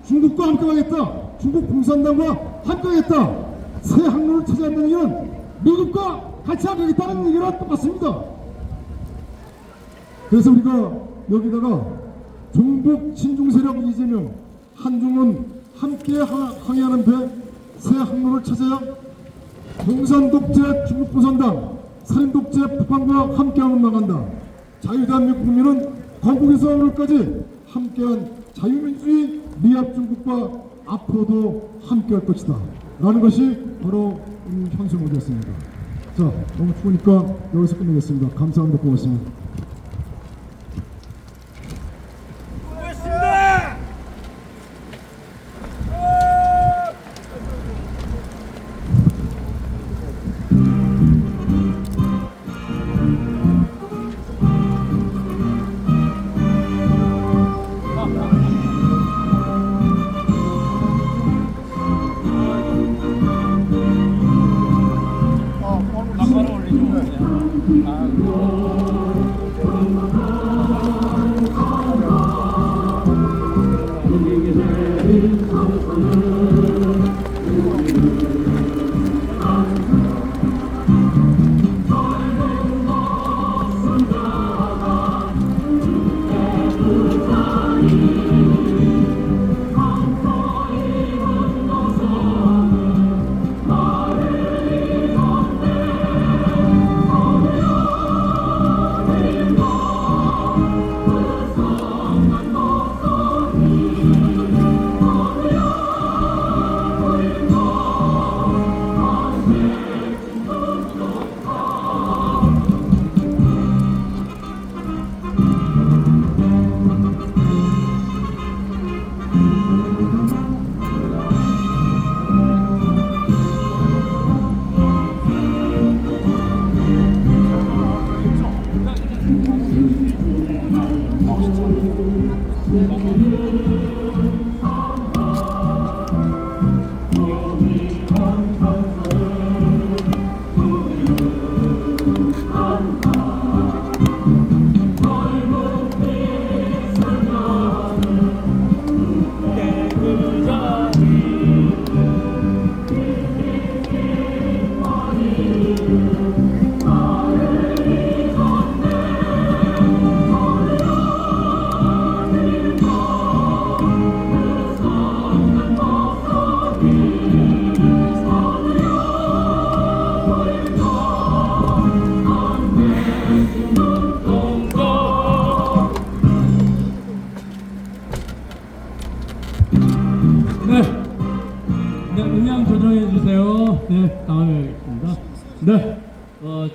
중국과 함께 가겠다. 중국 공산당과 함께 가겠다. 새 항로를 찾아야 한다는 얘기는 미국과 같이 하겠다는 얘기랑 똑같습니다. 그래서 우리가 여기다가 종북 친중 세력 이재명, 한중은 함께 항해하는 배 새 항로를 찾아야 공산 독재 중국 공산당, 살인 독재 북한과 함께하면 나간다. 자유대한민국 국민은 건국에서 오늘까지 함께한 자유민주주의 미합 중국과 앞으로도 함께할 것이다. 라는 것이 바로 현수막이었습니다. 자, 너무 추우니까 여기서 끝내겠습니다. 감사합니다. 고맙습니다.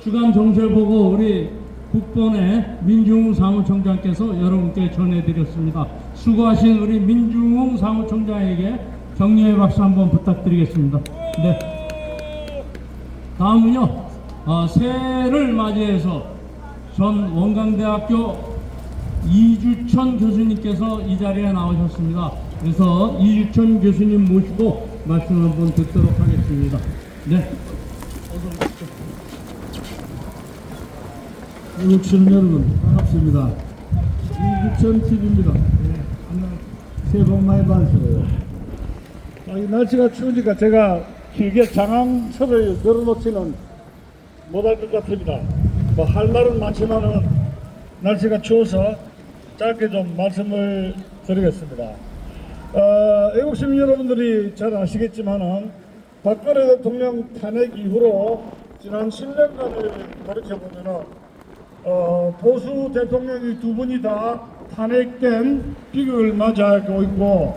주간 정세 보고 우리 국본의 민중웅 사무총장께서 여러분께 전해드렸습니다. 수고하신 우리 민중웅 사무총장에게 격려의 박수 한번 부탁드리겠습니다. 네. 다음은요, 새해를 맞이해서 전 원광대학교 이주천 교수님께서 이 자리에 나오셨습니다. 그래서 이주천 교수님 모시고 말씀 한번 듣도록 하겠습니다. 네. 미국 시민 여러분 반갑습니다. 이주천 TV입니다. 새해 복 많이 받으세요. 이 날씨가 추우니까 제가 길게 장황서를 늘어놓지는 못할 것 같습니다. 뭐 할 말은 많지만은 날씨가 추워서 짧게 좀 말씀을 드리겠습니다. 애국 시민 여러분들이 잘 아시겠지만은 박근혜 대통령 탄핵 이후로 지난 10년간을 돌이켜보면은 보수 대통령이 두 분이 다 탄핵된 비극을 맞이하고 있고,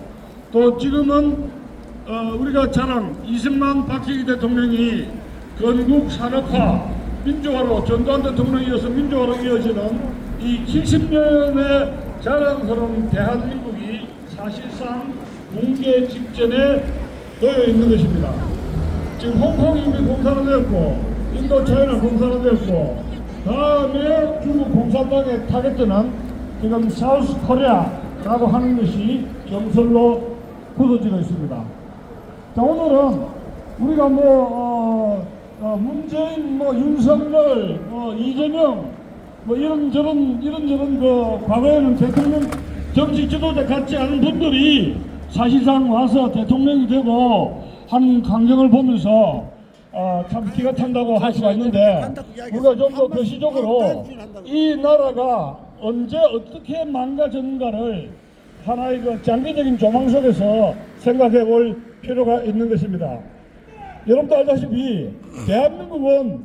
또 지금은 우리가 자랑 이승만 박정희 대통령이 건국 산업화 민주화로 전두환 대통령이 이어서 민주화로 이어지는 이 70년의 자랑스러운 대한민국이 사실상 붕괴 직전에 놓여 있는 것입니다. 지금 홍콩이 이미 공산화되었고, 인도 차이나 공산화되었고, 다음에 중국 공산당의 타겟은 지금 사우스 코리아라고 하는 것이 정설로 굳어지고 있습니다. 자, 오늘은 우리가 문재인, 윤석열, 이재명, 이런저런 과거에는 대통령 정치 지도자 같지 않은 분들이 사실상 와서 대통령이 되고 하는 광경을 보면서 참 기가 찬다고 할 수가 있는데, 우리가 좀 더 거시적으로 이 나라가 언제 어떻게 망가졌는가를 하나의 장기적인 조망 속에서 생각해 볼 필요가 있는 것입니다. 여러분도 알다시피 대한민국은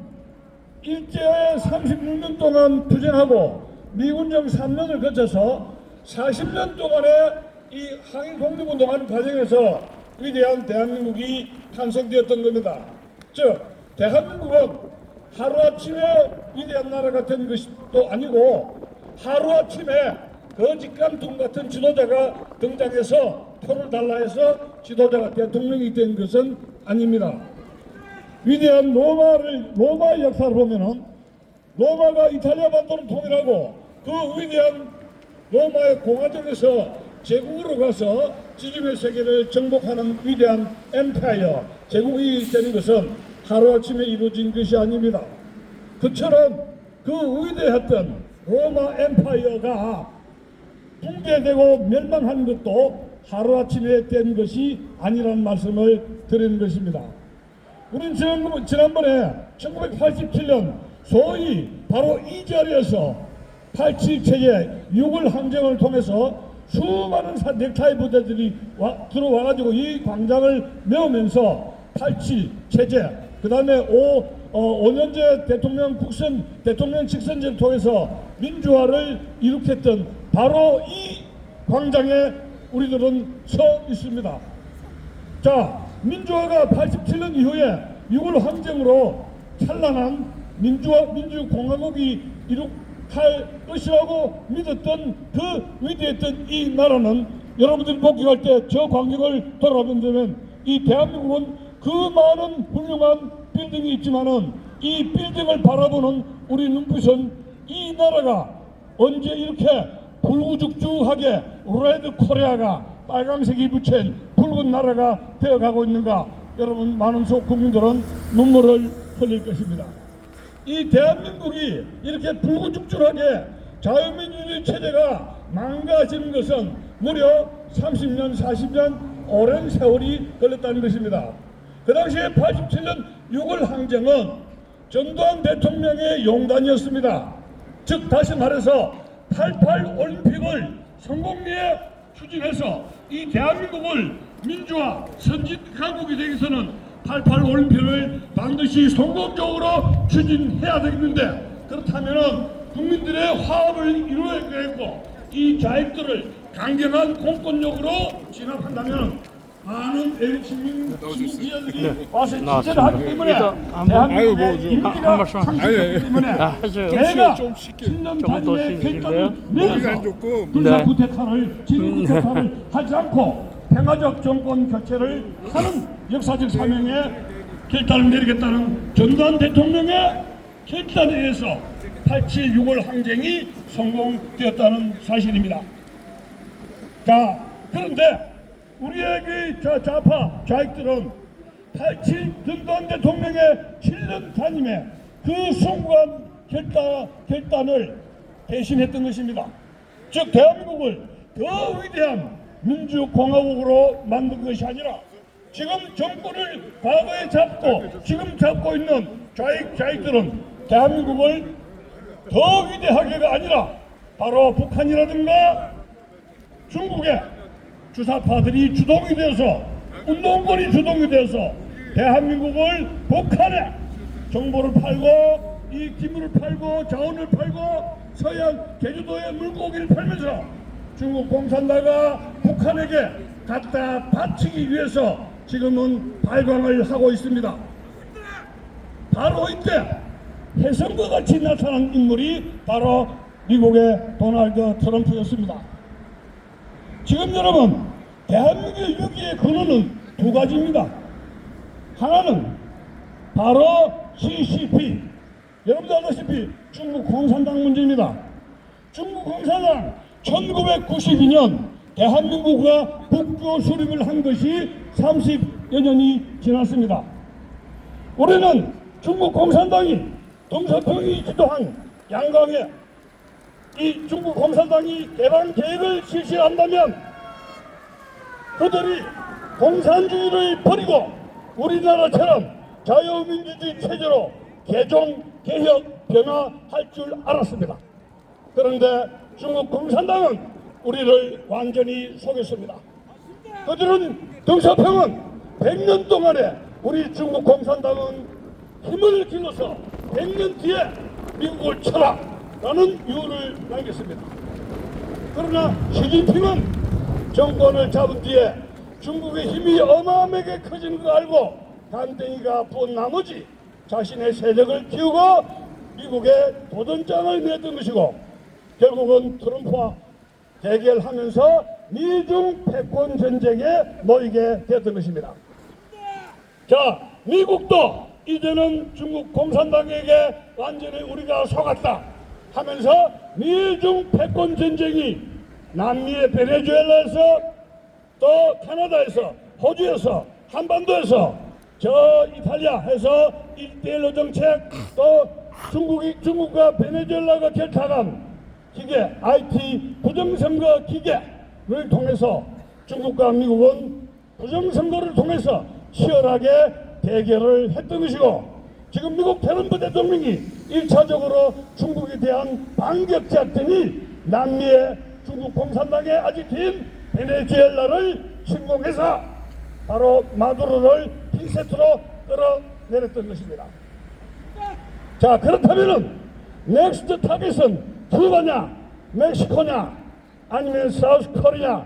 일제에 36년 동안 투쟁하고 미군정 3년을 거쳐서 40년 동안의 이 항일 독립운동하는 과정에서 위대한 대한민국이 탄생되었던 겁니다. 즉, 대한민국은 하루아침에 위대한 나라가 된 것도 아니고 하루아침에 거짓감통 같은 지도자가 등장해서 표를 달라해서 지도자가 대통령이 된 것은 아닙니다. 위대한 로마의 역사를 보면은 로마가 이탈리아 반도를 통일하고 그 위대한 로마의 공화정에서 제국으로 가서 지금의 세계를 정복하는 위대한 엠파이어, 제국이 되는 것은 하루아침에 이루어진 것이 아닙니다. 그처럼 그 위대했던 로마 엠파이어가 붕괴되고 멸망한 것도 하루아침에 된 것이 아니라는 말씀을 드리는 것입니다. 우리는 지난번에 1987년 소위 바로 이 자리에서 87체제 6월 항쟁을 통해서 수많은 넥타이 부대들이 들어와가지고 이 광장을 메우면서 87체제, 그 다음에 5년제 대통령 직선제를 통해서 민주화를 일으켰던 바로 이 광장에 우리들은 서 있습니다. 자, 민주화가 87년 이후에 6월 항쟁으로 찬란한 민주공화국이 이룩할 것이라고 믿었던 그 위대했던 이 나라는, 여러분들이 복귀할 때 저 광경을 돌아본다면 이 대한민국은 그 많은 훌륭한 빌딩이 있지만은 이 빌딩을 바라보는 우리 눈빛은 이 나라가 언제 이렇게 불구죽죽하게 레드 코리아가 빨강색이 붙인 붉은 나라가 되어가고 있는가, 여러분 많은 국민들은 눈물을 흘릴 것입니다. 이 대한민국이 이렇게 불구죽죽하게 자유민주주의 체제가 망가지는 것은 무려 30년, 40년 오랜 세월이 걸렸다는 것입니다. 그 당시에 87년 6월 항쟁은 전두환 대통령의 용단이었습니다. 즉 다시 말해서 88 올림픽을 성공리에 추진해서 이 대한민국을 민주화 선진 강국이 되기 위해서는 88 올림픽을 반드시 성공적으로 추진해야 되겠는데, 그렇다면 국민들의 화합을 이루어야겠고 이 자익들을 강경한 공권력으로 진압한다면 많은 외국 시민들이 네. 와서 취재를 나왔습니다. 하기 때문에 일단 한번- 대한민국의 한 인기가 말씀 상승했기 때문에 하세요. 내가 좀 쉽게. 10년 조금 더 단위의 쉬실래요? 결단을 내려서 조금. 군사 네. 쿠데타를 진국 쿠데타를 하지 않고 평화적 정권 교체를 하는 역사적 사명에 결단을 내리겠다는 전두환 대통령의 결단에 의해서 87, 6월 항쟁이 성공되었다는 사실입니다. 자, 그런데 우리의 그 좌파 좌익들은 87 전두환 대통령의 7년 단임에 그 숭고한 결단을 대신했던 것입니다. 즉 대한민국을 더 위대한 민주공화국으로 만든 것이 아니라 지금 정권을 과거에 잡고 지금 잡고 있는 좌익들은 대한민국을 더 위대하게가 아니라 바로 북한이라든가 중국의 주사파들이 주동이 되어서 운동권이 주동이 되어서 대한민국을 북한에 정보를 팔고 이 기물을 팔고 자원을 팔고 서양 제주도의 물고기를 팔면서 중국 공산당가 북한에게 갖다 바치기 위해서 지금은 발광을 하고 있습니다. 바로 이때 혜성과 같이 나타난 인물이 바로 미국의 도널드 트럼프였습니다. 지금 여러분 대한민국의 위기의 근원은 두 가지입니다. 하나는 바로 CCP, 여러분들 아시다시피 중국 공산당 문제입니다. 중국 공산당 1992년 대한민국과 국교 수립을 한 것이 30여 년이 지났습니다. 우리는 중국 공산당이 동서평이 지도한 양강에 이 중국 공산당이 개방 계획을 실시한다면 그들이 공산주의를 버리고 우리나라처럼 자유민주주의 체제로 개종, 개혁, 변화할 줄 알았습니다. 그런데 중국 공산당은 우리를 완전히 속였습니다. 그들은 등서평은 100년 동안에 우리 중국 공산당은 힘을 길러서 100년 뒤에 미국을 쳐라 라는 이유를 남겼습니다. 그러나 시진핑은 정권을 잡은 뒤에 중국의 힘이 어마어마하게 커진 거 알고 간땡이가 부은 나머지 자신의 세력을 키우고 미국에 도전장을 냈던 것이고 결국은 트럼프와 대결하면서 미중 패권 전쟁에 놓이게 됐던 것입니다. 자, 미국도 이제는 중국 공산당에게 완전히 우리가 속았다 하면서 미중 패권 전쟁이 남미의 베네수엘라에서 또 캐나다에서 호주에서 한반도에서 저 이탈리아에서 1대1로 정책 또 중국과 베네수엘라가 결탁한 기계 IT 부정선거 기계를 통해서 중국과 미국은 부정선거를 통해서 치열하게 대결을 했던 것이고 지금 미국 트럼프 대통령이 1차적으로 중국에 대한 반격 작전이 남미의 중국 공산당의 아주 긴 베네수엘라를 침공해서 바로 마두로를 핀셋으로 끌어내렸던 것입니다. 자, 그렇다면은 넥스트 타겟은 쿠바냐 멕시코냐 아니면 사우스 코리아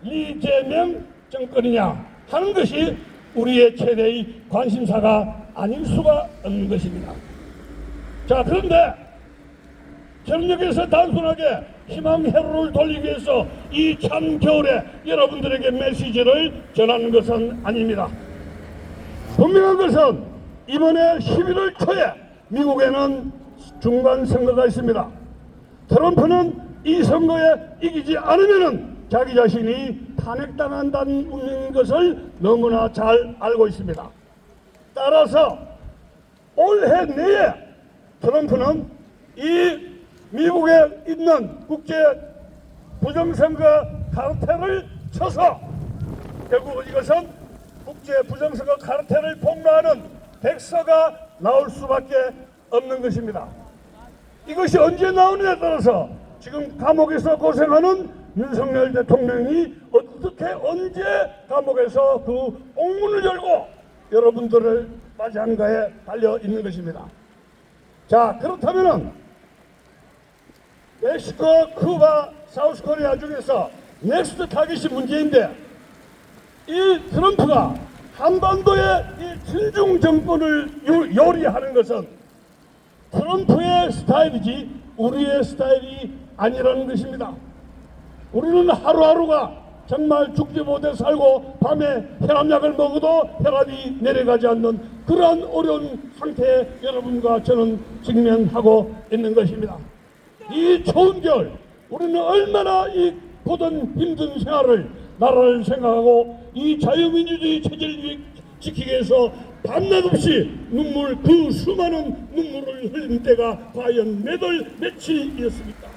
이재명 정권이냐 하는 것이 우리의 최대의 관심사가 아닐 수가 없는 것입니다. 자, 그런데 저는 여기서 단순하게 희망 회로를 돌리기 위해서 이 찬 겨울에 여러분들에게 메시지를 전하는 것은 아닙니다. 분명한 것은 이번에 11월 초에 미국에는 중간 선거가 있습니다. 트럼프는 이 선거에 이기지 않으면은 자기 자신이 탄핵당한다는 것을 너무나 잘 알고 있습니다. 따라서 올해 내에 트럼프는 이 미국에 있는 국제 부정선거 카르텔을 쳐서 결국 이것은 국제 부정선거 카르텔을 폭로하는 백서가 나올 수밖에 없는 것입니다. 이것이 언제 나오느냐에 따라서 지금 감옥에서 고생하는 윤석열 대통령이 어떻게 언제 감옥에서 그 옥문을 열고 여러분들을 맞이하는가에 달려 있는 것입니다. 자, 그렇다면은 멕시코, 쿠바, 사우스코리아 중에서 넥스트 타깃이 문제인데 이 트럼프가 한반도의 이 친중 정권을 요리하는 것은 트럼프의 스타일이지 우리의 스타일이 아니라는 것입니다. 우리는 하루하루가 정말 죽지 못해 살고 밤에 혈압약을 먹어도 혈압이 내려가지 않는 그러한 어려운 상태에 여러분과 저는 직면하고 있는 것입니다. 이 추운 겨울 우리는 얼마나 이 고된 힘든 생활을 나라를 생각하고 이 자유민주주의 체제를 지키기 위해서 밤낮 없이 그 수많은 눈물을 흘린 때가 과연 며칠이었습니까?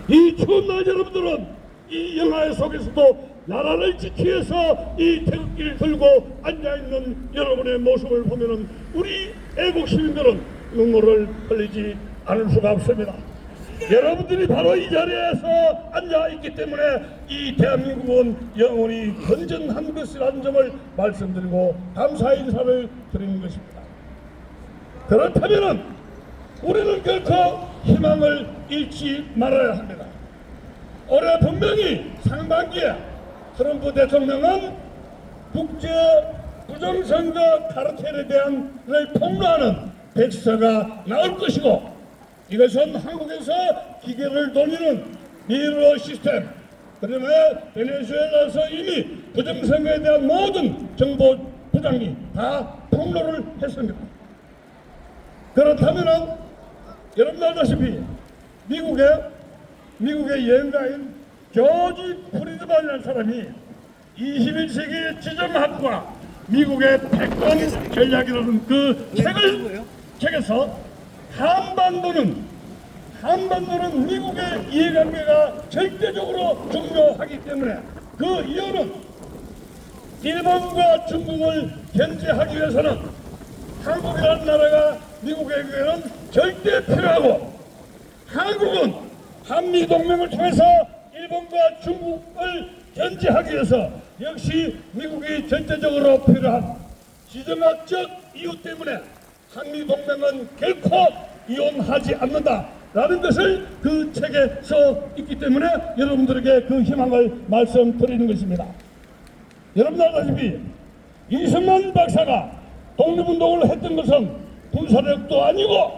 이 추운 날 여러분들은 이 영화 속에서도 나라를 지키기 위해서 이 태극기를 들고 앉아있는 여러분의 모습을 보면은 우리 애국 시민들은 눈물을 흘리지 않을 수가 없습니다. 여러분들이 바로 이 자리에서 앉아있기 때문에 이 대한민국은 영원히 건전한 것이라는 점을 말씀드리고 감사 인사를 드리는 것입니다. 그렇다면 우리는 결코 희망을 잃지 말아야 합니다. 올해 분명히 상반기에 트럼프 대통령은 국제 부정선거 카르텔에 대한 폭로하는 백서가 나올 것이고 이것은 한국에서 기계를 돌리는 미러 시스템 그다음에 베네수엘라에서 이미 부정선거에 대한 모든 정보 부장이 다 폭로를 했습니다. 그렇다면 여러분 알다시피 미국의 예언가인 조지 프리드만이라는 사람이 21세기 지정학과 미국의 패권 전략이라는 그 책에서 한반도는 미국의 이해관계가 절대적으로 중요하기 때문에 그 이유는 일본과 중국을 견제하기 위해서는 한국이라는 나라가 미국에게는 절대 필요하고 한국은 한미동맹을 통해서 일본과 중국을 견제하기 위해서 역시 미국이 절대적으로 필요한 지정학적 이유 때문에 한미동맹은 결코 이혼하지 않는다라는 것을 그 책에 써 있기 때문에 여러분들에게 그 희망을 말씀드리는 것입니다. 여러분 알다시피 이승만 박사가 독립운동을 했던 것은 군사력도 아니고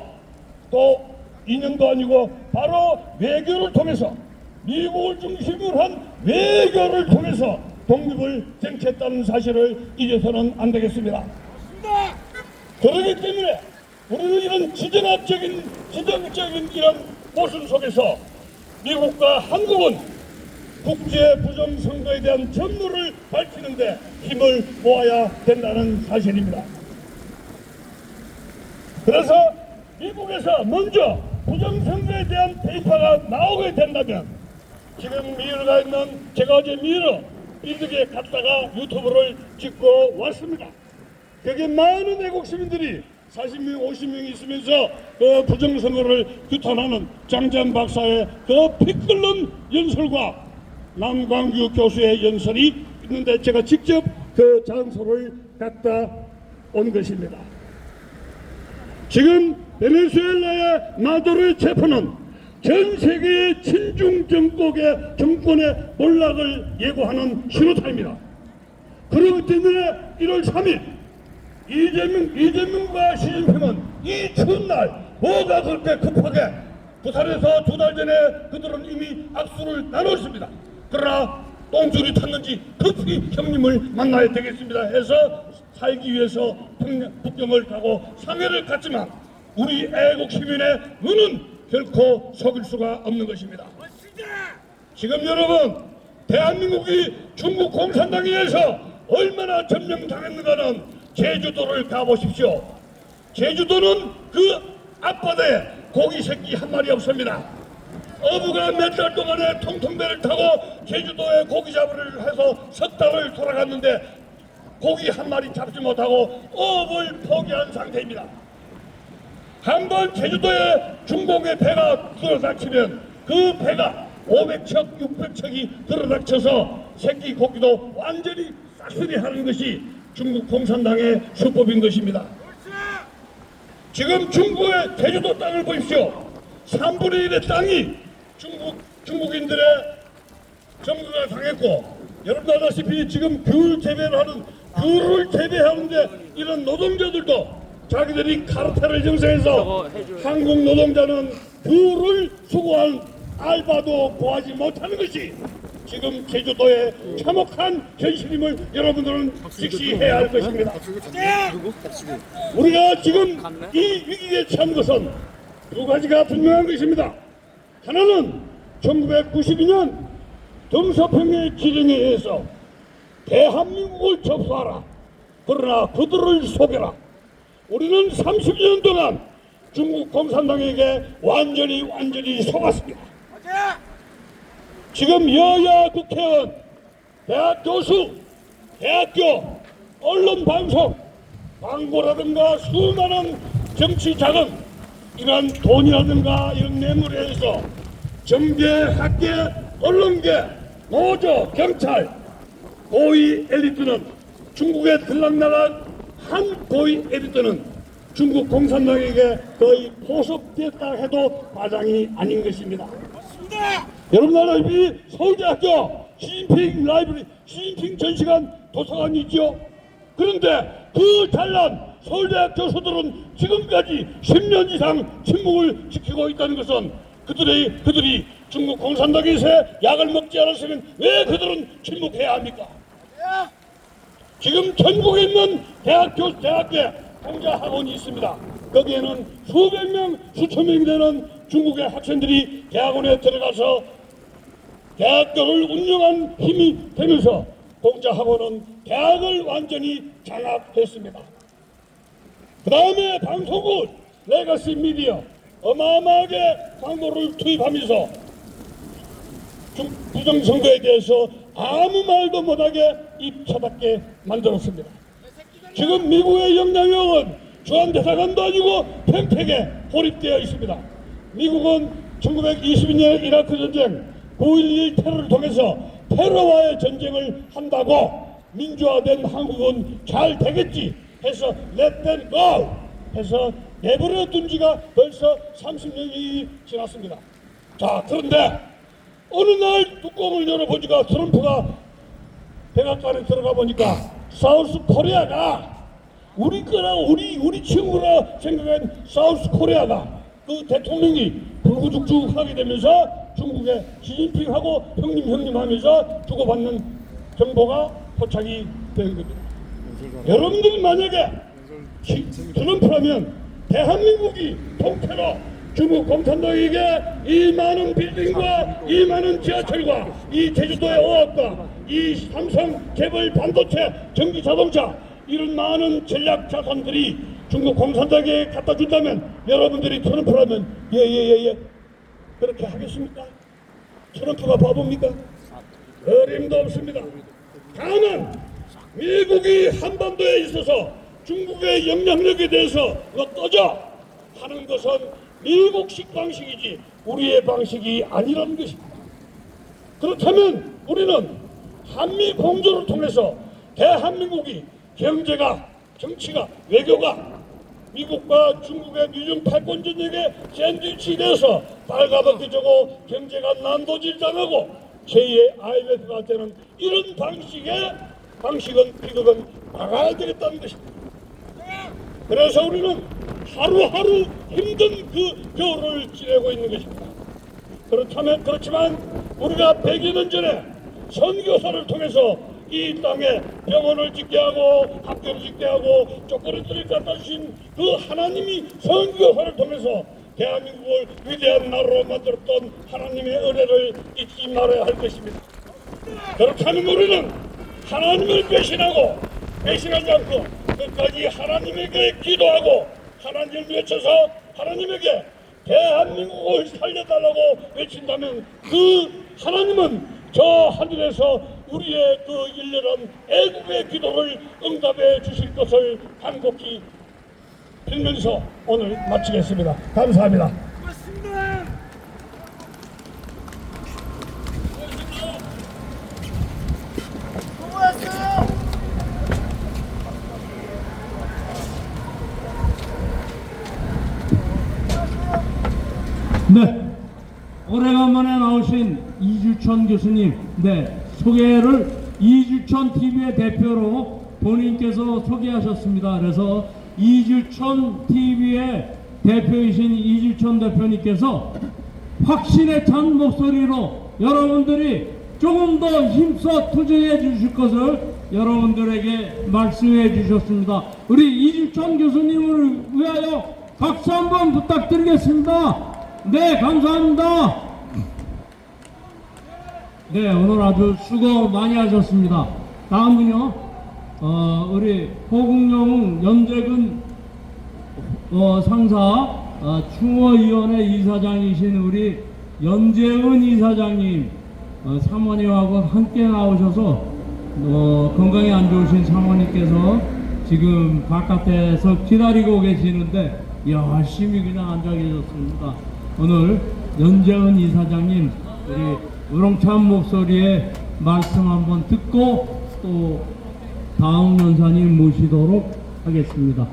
또 인연도 아니고 바로 외교를 통해서 미국을 중심으로 한 외교를 통해서 독립을 쟁취했다는 사실을 잊어서는 안 되겠습니다. 그렇기 때문에 우리는 이런 지정적인 이런 모순 속에서 미국과 한국은 국제 부정선거에 대한 전무를 밝히는데 힘을 모아야 된다는 사실입니다. 그래서 미국에서 먼저 부정선거에 대한 데이터가 나오게 된다면 지금 미르가 있는 제가 어제 미르 이렇게 갔다가 유튜브를 찍고 왔습니다. 거기 많은 애국 시민들이 40명, 50명 있으면서 그 부정선거를 규탄하는 장전 박사의 그 피 끓는 연설과 남광규 교수의 연설이 있는데 제가 직접 그 장소를 갔다 온 것입니다. 지금 베네수엘라의 마두로의 체포는 전 세계의 친중 정권의 몰락을 예고하는 신호탄입니다. 그렇기 때문에 1월 3일 이재명과 시진핑은 이 추운 날 뭐가 그렇게 급하게 부산에서 2달 전에 그들은 이미 악수를 나눴습니다. 그러나 똥줄이 탔는지 급히 형님을 만나야 되겠습니다 해서 살기 위해서 북경을 타고 상해를 갔지만 우리 애국 시민의 눈은 결코 속일 수가 없는 것입니다. 지금 여러분 대한민국이 중국 공산당에 의해서 얼마나 점령당했는가는 제주도를 가보십시오. 제주도는 그 앞바다에 고기 새끼 한 마리 없습니다. 어부가 몇 달 동안에 통통배를 타고 제주도에 고기 잡으려 해서 석 달을 돌아갔는데 고기 한 마리 잡지 못하고 어업을 포기한 상태입니다. 한번 제주도에 중공의 배가 들어닥치면 그 배가 500척, 600척이 들어닥쳐서 새끼 고기도 완전히 싹쓸이 하는 것이 중국 공산당의 수법인 것입니다. 지금 중국의 제주도 땅을 보십시오. 3분의 1의 땅이 중국인들의 점거가 당했고 여러분 알다시피 지금 귤을 재배하는데 이런 노동자들도 자기들이 카르텔을 형성해서 한국 노동자는 귤을 수거한 알바도 구하지 못하는 것이 지금 제주도의 참혹한 현실임을 여러분들은 직시해야 할 것입니다. 우리가 지금 이 위기에 처한 것은 두 가지가 분명한 것입니다. 하나는 1992년 등소평의 지령에 의해서 대한민국을 접수하라. 그러나 그들을 속여라. 우리는 30년 동안 중국共产党에게 완전히 속았습니다. 지금 여야 국회의원, 대학 교수, 대학교, 언론 방송, 광고라든가 수많은 정치 자금, 이런 돈이라든가 이런 뇌물에 의해서 정계, 학계, 언론계, 노조, 경찰, 고위 엘리트는 중국에 들락날락 한 고위 엘리트는 중국共产党에게 거의 포섭됐다 해도 과장이 아닌 것입니다. 여러분 알다시피 서울대학교 시진핑 라이브러리, 시진핑 전시관 도서관이 있죠. 그런데 그 잘난 서울대학 교수들은 지금까지 10년 이상 침묵을 지키고 있다는 것은 그들이 중국共产党에서 약을 먹지 않았으면 왜 그들은 침묵해야 합니까? 지금 전국에 있는 대학교 공자 학원이 있습니다. 거기에는 수백 명, 수천 명이 되는 중국의 학생들이 대학원에 들어가서 대학교를 운영한 힘이 되면서 공자 학원은 대학을 완전히 장악했습니다. 그 다음에 방송국, 레거시 미디어 어마어마하게 광고를 투입하면서 부정선거에 대해서 아무 말도 못하게 입차답게 만들었습니다. 지금 미국의 영향력은 주한대사관도 아니고 평택에 고립되어 있습니다. 미국은 1922년 이라크 전쟁, 9.11 테러를 통해서 테러와의 전쟁을 한다고 민주화된 한국은 잘 되겠지 해서 let them go 해서 내버려 둔 지가 벌써 30년이 지났습니다. 자, 그런데 어느 날 뚜껑을 열어보니까 트럼프가 백악관에 들어가 보니까 사우스 코리아가 우리 거라 우리 친구라 생각한 사우스 코리아가 그 대통령이 불구죽죽하게 되면서 중국의 시진핑하고 형님 하면서 주고받는 정보가 포착이 된 겁니다. 여러분들이 만약에 트럼프라면 대한민국이 통째로 중국共产党에게 이 많은 빌딩과 이 많은 지하철과 이 제주도의 어업과 이 삼성 재벌 반도체 전기 자동차 이런 많은 전략 자산들이 중국共产党에게 갖다 준다면 여러분들이 트럼프라면 예 그렇게 하겠습니까? 트럼프가 바보입니까? 어림도 없습니다. 다만 미국이 한반도에 있어서 중국의 영향력에 대해서 너 꺼져 하는 것은 미국식 방식이지 우리의 방식이 아니라는 것입니다. 그렇다면 우리는 한미 공조를 통해서 대한민국이 경제가, 정치가, 외교가 미국과 중국의 미중 패권 전쟁에 샌드위치 돼서 빨가벗게 저고 경제가 난도질당하고 제2의 IMF가 되는 이런 방식은 비극은 막아야 되겠다는 것입니다. 그래서 우리는 하루하루 힘든 그 겨울을 지내고 있는 것입니다. 그렇지만 우리가 100여 년 전에 선교사를 통해서 이 땅에 병원을 짓게 하고 학교를 짓게 하고 조건들을 갖다 주신 그 하나님이 선교사를 통해서 대한민국을 위대한 나라로 만들었던 하나님의 은혜를 잊지 말아야 할 것입니다. 그렇다면 우리는 하나님을 배신하지 않고 끝까지 하나님에게 기도하고 하나님을 외쳐서 하나님에게 대한민국을 살려달라고 외친다면 그 하나님은 저 하늘에서 우리의 그 일렬한 애국의 기도를 응답해 주실 것을 간곡히 빌면서 오늘 마치겠습니다. 감사합니다. 네, 오래간만에 나오신 이주천 교수님, 네, 소개를 이주천 TV의 대표로 본인께서 소개하셨습니다. 그래서 이주천 TV의 대표이신 이주천 대표님께서 확신에 찬 목소리로 여러분들이 조금 더 힘써 투쟁해 주실 것을 여러분들에게 말씀해 주셨습니다. 우리 이주천 교수님을 위하여 박수 한번 부탁드리겠습니다. 네, 감사합니다. 네, 오늘 아주 수고 많이 하셨습니다. 다음은요, 우리 호국영웅 연재근 상사 충어위원회 이사장이신 우리 연재은 이사장님 사모님하고 함께 나오셔서 건강이 안 좋으신 사모님께서 지금 바깥에서 기다리고 계시는데 열심히 그냥 앉아 계셨습니다. 오늘 연재은 이사장님 우리 우렁찬 목소리에 말씀 한번 듣고 또 다음 연사님 모시도록 하겠습니다.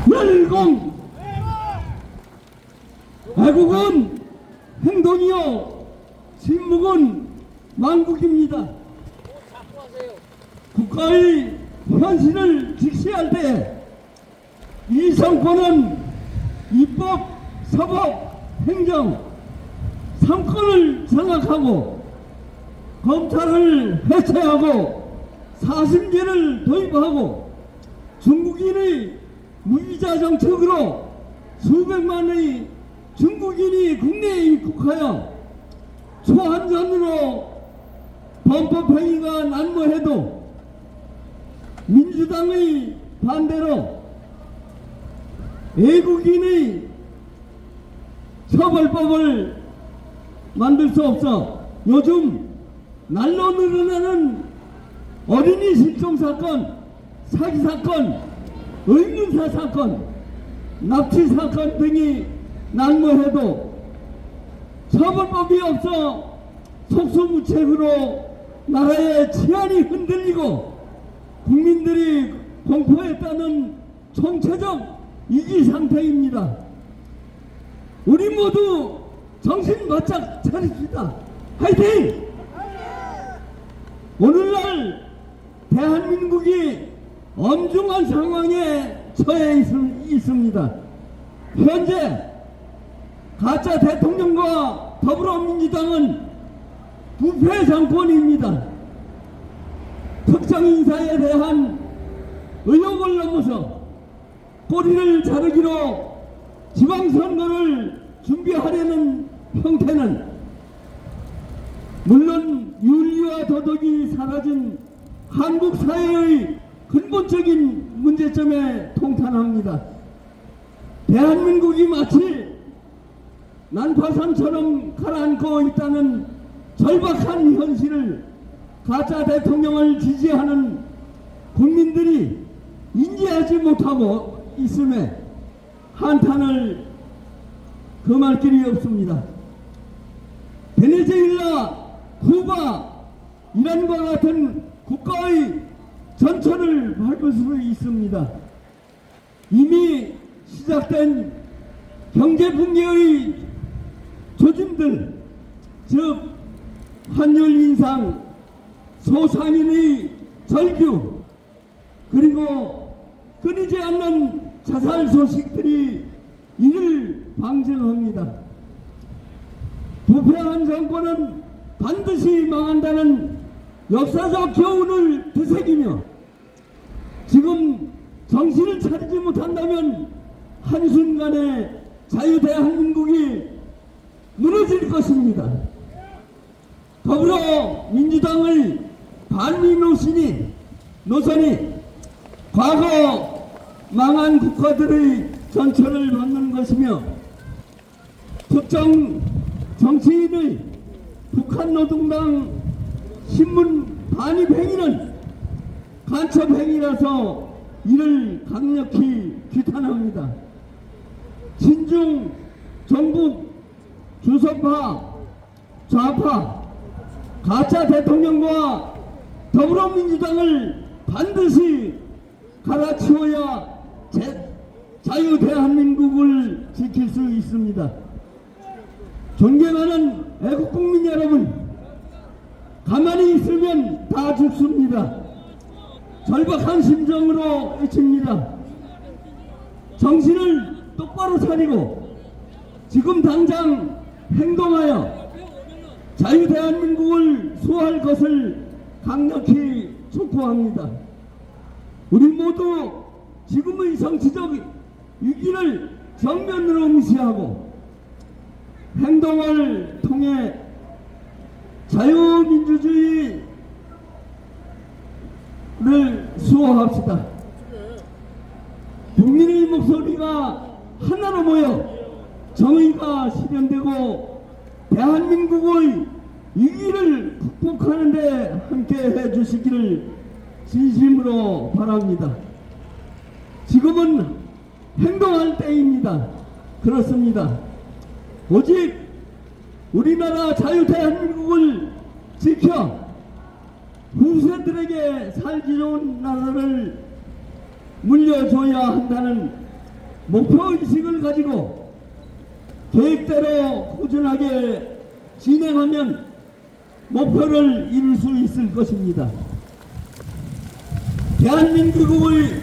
멸공! 애국은 행동이요 침묵은 만국입니다. 국가의 현실을 직시할 때 이 정권은 입법, 사법, 행정 3권을 장악하고 검찰을 해체하고 사심제를 도입하고 중국인의 무비자 정책으로 수백만의 중국인이 국내에 입국하여 초한전으로 범법행위가 난무해도 민주당의 반대로 외국인의 처벌법을 만들 수 없어 요즘 날로 늘어나는 어린이 실종 사건, 사기 사건, 의문사 사건, 납치 사건 등이 난무해도 처벌법이 없어 속수무책으로 나라의 치안이 흔들리고 국민들이 공포에 따른 총체적 위기 상태입니다. 우리 모두 정신 바짝 차립시다. 화이팅! 오늘날 대한민국이 엄중한 상황에 처해 있습니다. 현재 가짜 대통령과 더불어민주당은 부패 정권입니다. 특정 인사에 대한 의혹을 넘어서 꼬리를 자르기로 지방선거를 준비하려는 형태는 물론 윤리와 도덕이 사라진 한국 사회의 근본적인 문제점에 통탄합니다. 대한민국이 마치 난파선처럼 가라앉고 있다는 절박한 현실을 가짜 대통령을 지지하는 국민들이 인지하지 못하고 있음에 한탄을 금할 길이 없습니다. 베네수엘라, 쿠바, 이란과 같은 국가의 전철을 밟을 수 있습니다. 이미 시작된 경제 붕괴의 조짐들, 즉 환율 인상, 소상인의 절규, 그리고 끊이지 않는 자살 소식들이 이를 방증합니다. 부패한 정권은 반드시 망한다는 역사적 교훈을 되새기며 지금 정신을 차리지 못한다면 한순간에 자유대한민국이 무너질 것입니다. 더불어민주당의 반미 노선이 과거 망한 국가들의 전철을 받는 것이며 특정 정치인의 북한 노동당 신문 반입 행위는 간첩 행위라서 이를 강력히 규탄합니다. 친중 정북 주석파 좌파 가짜 대통령과 더불어민주당을 반드시 갈아치워야 자유 대한민국을 지킬 수 있습니다. 존경하는 애국국민 여러분, 가만히 있으면 다 죽습니다. 절박한 심정으로 외칩니다. 정신을 똑바로 차리고 지금 당장 행동하여 자유 대한민국을 수호할 것을 강력히 촉구합니다. 우리 모두 지금의 정치적 위기를 정면으로 무시하고 행동을 통해 자유민주주의를 수호합시다. 국민의 목소리가 하나로 모여 정의가 실현되고 대한민국의 위기를 극복하는 데 함께 해주시기를 진심으로 바랍니다. 지금은 행동할 때입니다. 그렇습니다. 오직 우리나라 자유 대한민국을 지켜 후세들에게 살기 좋은 나라를 물려줘야 한다는 목표의식을 가지고 계획대로 꾸준하게 진행하면 목표를 이룰 수 있을 것입니다. 대한민국의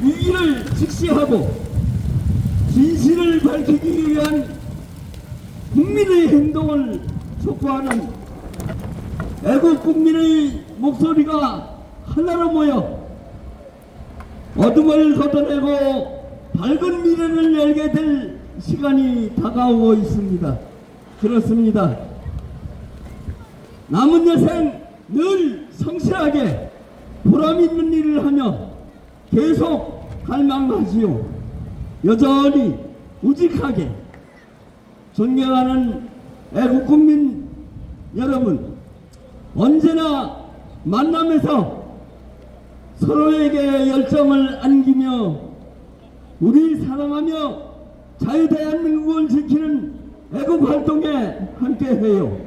위기를 직시하고 진실을 밝히기 위한 국민의 행동을 촉구하는 애국 국민의 목소리가 하나로 모여 어둠을 걷어내고 밝은 미래를 열게 될 시간이 다가오고 있습니다. 그렇습니다. 남은 여생 늘 성실하게 보람 있는 일을 하며 계속 갈망하시오. 여전히 우직하게 존경하는 애국국민 여러분, 언제나 만남에서 서로에게 열정을 안기며 우리 사랑하며 자유 대한민국을 지키는 애국활동에 함께해요.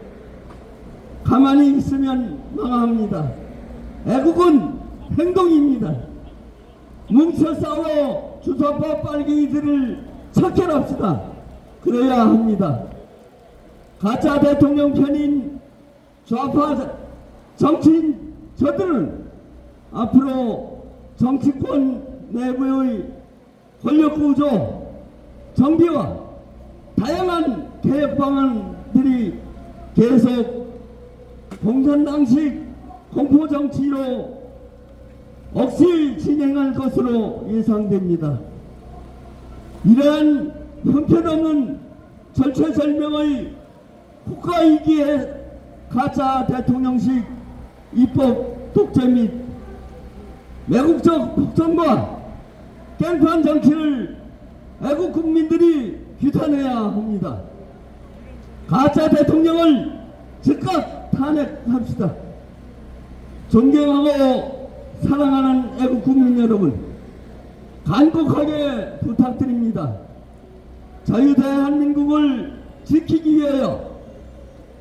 가만히 있으면 망합니다. 애국은 행동입니다. 뭉쳐 싸워 주사파 빨갱이들을 척결합시다. 그래야 합니다. 가짜 대통령 편인 좌파 정치인 저들은 앞으로 정치권 내부의 권력구조, 정비와 다양한 개혁 방안들이 계속 공산당식 공포정치로 억지 진행할 것으로 예상됩니다. 이러한 형편없는 절체절명의 국가위기에 가짜 대통령식 입법 독재 및 매국적 폭정과 깽판 정치를 애국 국민들이 규탄해야 합니다. 가짜 대통령을 즉각 탄핵합시다. 존경하고 사랑하는 애국 국민 여러분, 간곡하게 부탁드립니다. 자유 대한민국을 지키기 위하여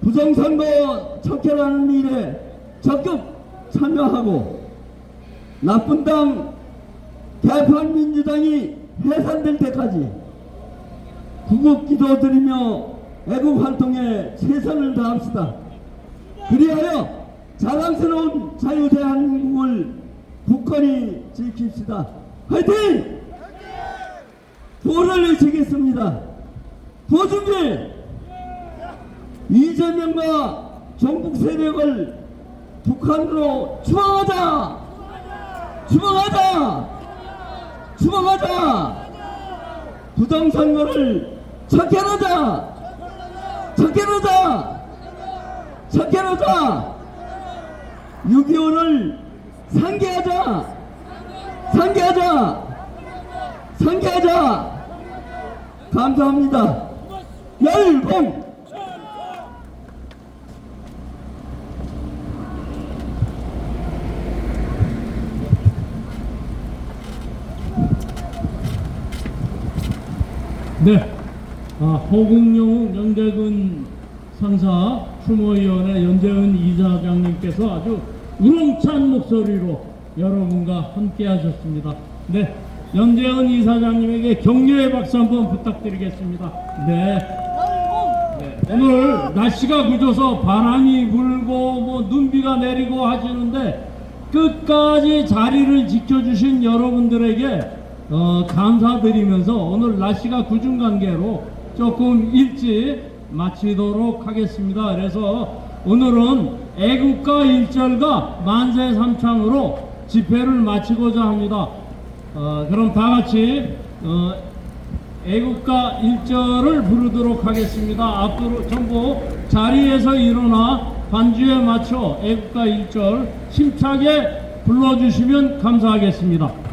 부정선거 척결하는 일에 적극 참여하고 나쁜 당 개판민주당이 해산될 때까지 구국기도 드리며 애국활동에 최선을 다합시다. 그리하여 자랑스러운 자유 대한민국을 굳건히 지킵시다. 화이팅! 구호를 외치겠습니다. 구호 준비! 이재명과 종북 세력을 북한으로 추방하자! 추방하자! 추방하자! 부정선거를 척결하자! 척결하자! 척결하자! 6.25를 상기하자! 상기하자! 상계하자. 감사합니다. 열공. 네, 허국용 연대군 상사 추모위원회 연재은 이사장님께서 아주 우렁찬 목소리로 여러분과 함께 하셨습니다. 네, 연재은 이사장님에게 격려의 박수 한번 부탁드리겠습니다. 네. 오늘 날씨가 굳어서 바람이 불고 뭐 눈비가 내리고 하시는데 끝까지 자리를 지켜주신 여러분들에게 감사드리면서 오늘 날씨가 굳은 관계로 조금 일찍 마치도록 하겠습니다. 그래서 오늘은 애국가 1절과 만세 삼창으로 집회를 마치고자 합니다. 그럼 다 같이 애국가 1절을 부르도록 하겠습니다. 앞으로 전부 자리에서 일어나 반주에 맞춰 애국가 1절 힘차게 불러주시면 감사하겠습니다.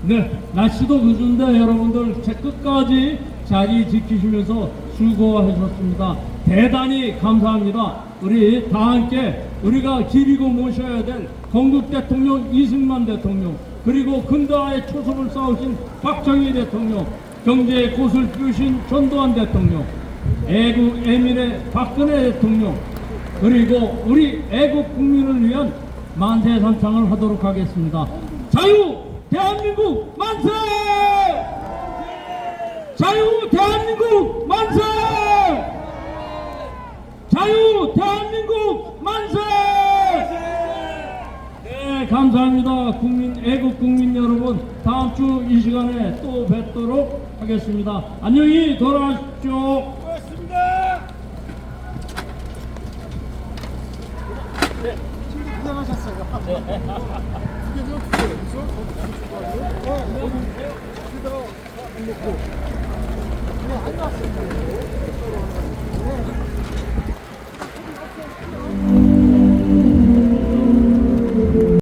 네, 날씨도 늦은데 여러분들 제 끝까지 자리 지키시면서 수고하셨습니다. 대단히 감사합니다. 우리 다 함께 우리가 기리고 모셔야 될 건국 대통령 이승만 대통령, 그리고 근대화의 초석을 쌓으신 박정희 대통령, 경제의 꽃을 피우신 전두환 대통령, 애국 애민의 박근혜 대통령, 그리고 우리 애국 국민을 위한 만세 삼창을 하도록 하겠습니다. 자유 대한민국 만세! 자유 대한민국 만세! 자유 대한민국 만세! 네, 감사합니다. 애국 국민 여러분, 다음 주 이 시간에 또 뵙도록 하겠습니다. 안녕히 돌아가십시오. 고맙습니다. 그냥 안 왔습니다.